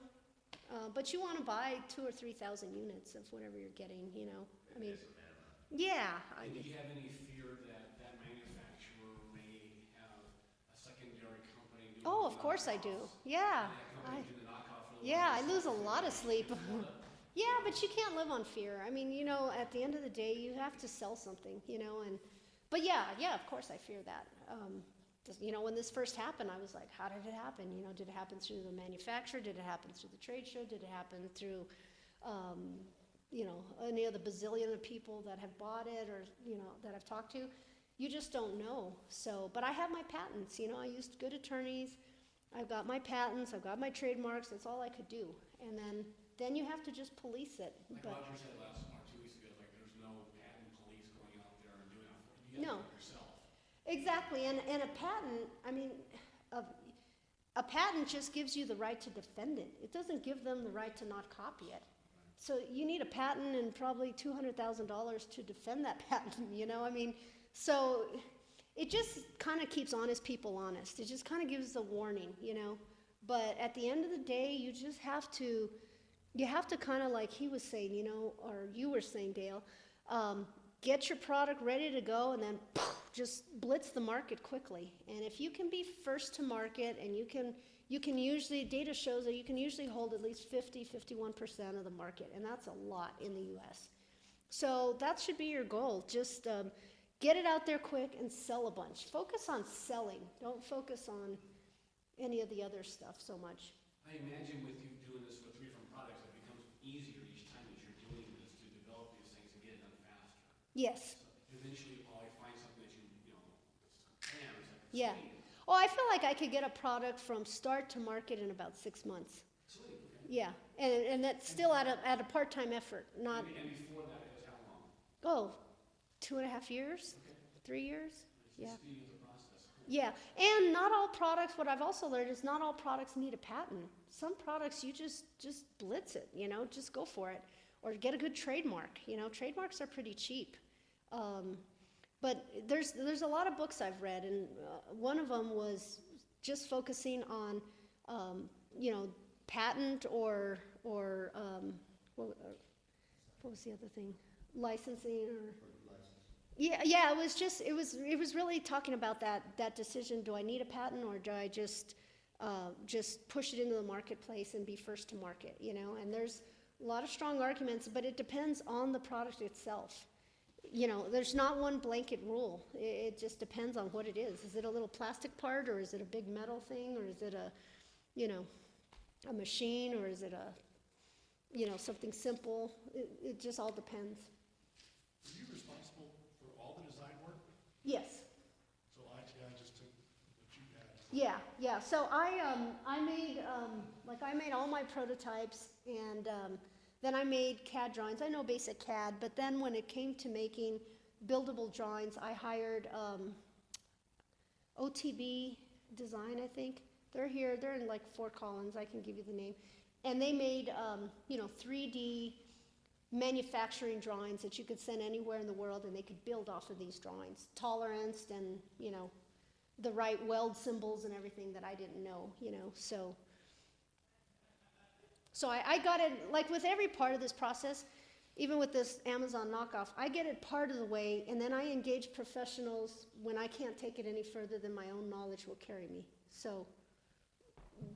But you want to buy 2,000 or 3,000 units of whatever you're getting, you know. I mean, There's a minimum. yeah. And do you have any fear that that manufacturer may have a secondary company doing Oh, the of course I do. knockoffs? Yeah. And that company do the knockoff for the Yeah, I ones lose a that lot of sleep. can afford it? Yeah, but you can't live on fear. I mean, you know, at the end of the day, you have to sell something, you know. But yeah, of course I fear that. You know, when this first happened, I was like, how did it happen? You know, did it happen through the manufacturer? Did it happen through the trade show? Did it happen through, you know, any of the bazillion of people that have bought it or, you know, that I've talked to? You just don't know. So, but I have my patents, you know, I used good attorneys. I've got my patents, I've got my trademarks, that's all I could do. And then you have to just police it. Like But Roger said last, or 2 weeks ago, like there's no patent police going out there and doing it for you. You have to do it yourself. exactly, and a patent, I mean, a patent just gives you the right to defend it. It doesn't give them the right to not copy it. So you need a patent and probably $200,000 to defend that patent, you know? I mean, so it just kind of keeps honest people honest. It just kind of gives a warning, you know? But at the end of the day, you just have to, kind of, like he was saying, you know, or you were saying, Dale, get your product ready to go and then just blitz the market quickly. And if you can be first to market, and you can usually, data shows that you can usually hold at least 51% of the market, and that's a lot in the US. So that should be your goal. Just get it out there quick and sell a bunch. Focus on selling. Don't focus on any of the other stuff so much. I imagine with you doing this with 3 different products, it becomes easier each time that you're doing this to develop these things and get it done faster. Yes. So eventually you'll probably find something that you know, can, it's like, Yeah. sweet. Oh, I feel like I could get a product from start to market in about 6 months. Sweet, okay. Yeah, and that's still at a part-time effort, not, And before that, it was how long? 2.5 years, Okay. 3 years. It's Yeah. the speed of the process. Cool. Yeah, and not all products, what I've also learned is not all products need a patent. Some products you just blitz it, you know, just go for it. Or get a good trademark, you know, trademarks are pretty cheap. But there's a lot of books I've read, and one of them was just focusing on patent or what was the other thing? Licensing or. Yeah, it was really talking about that decision. Do I need a patent, or do I just push it into the marketplace and be first to market, And there's a lot of strong arguments, but it depends on the product itself. There's not one blanket rule. It just depends on what it is. Is it a little plastic part, or is it a big metal thing, or is it a machine, or is it something simple? It just all depends. Are you responsible for all the design work? Yes. So ITI just took what you had? Yeah. So I made all my prototypes, and then I made CAD drawings. I know basic CAD, but then when it came to making buildable drawings, I hired OTB Design, I think. They're here. They're in like Fort Collins. I can give you the name. And they made 3D manufacturing drawings that you could send anywhere in the world, and they could build off of these drawings. Tolerance and, the right weld symbols and everything that I didn't know, So I got it, like with every part of this process, even with this Amazon knockoff, I get it part of the way, and then I engage professionals when I can't take it any further than my own knowledge will carry me. So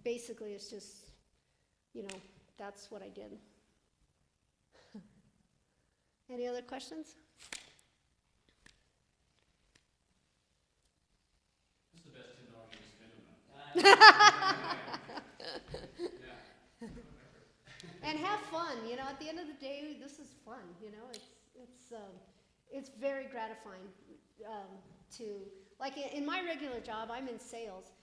basically it's just, that's what I did. Any other questions? This is the best $10 you can spend on it. Yeah. And have fun, at the end of the day, this is fun, it's very gratifying like in my regular job, I'm in sales,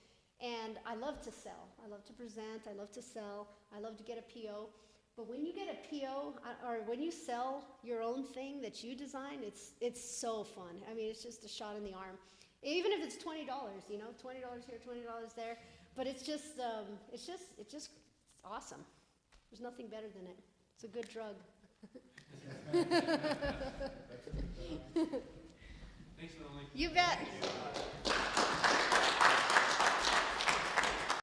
and I love to sell. I love to present, I love to sell, I love to get a PO. But when you get a PO, or when you sell your own thing that you design, it's so fun. I mean, it's just a shot in the arm. Even if it's $20, $20 here, $20 there, but it's just awesome. There's nothing better than it. It's a good drug. Thanks, Melanie. You bet.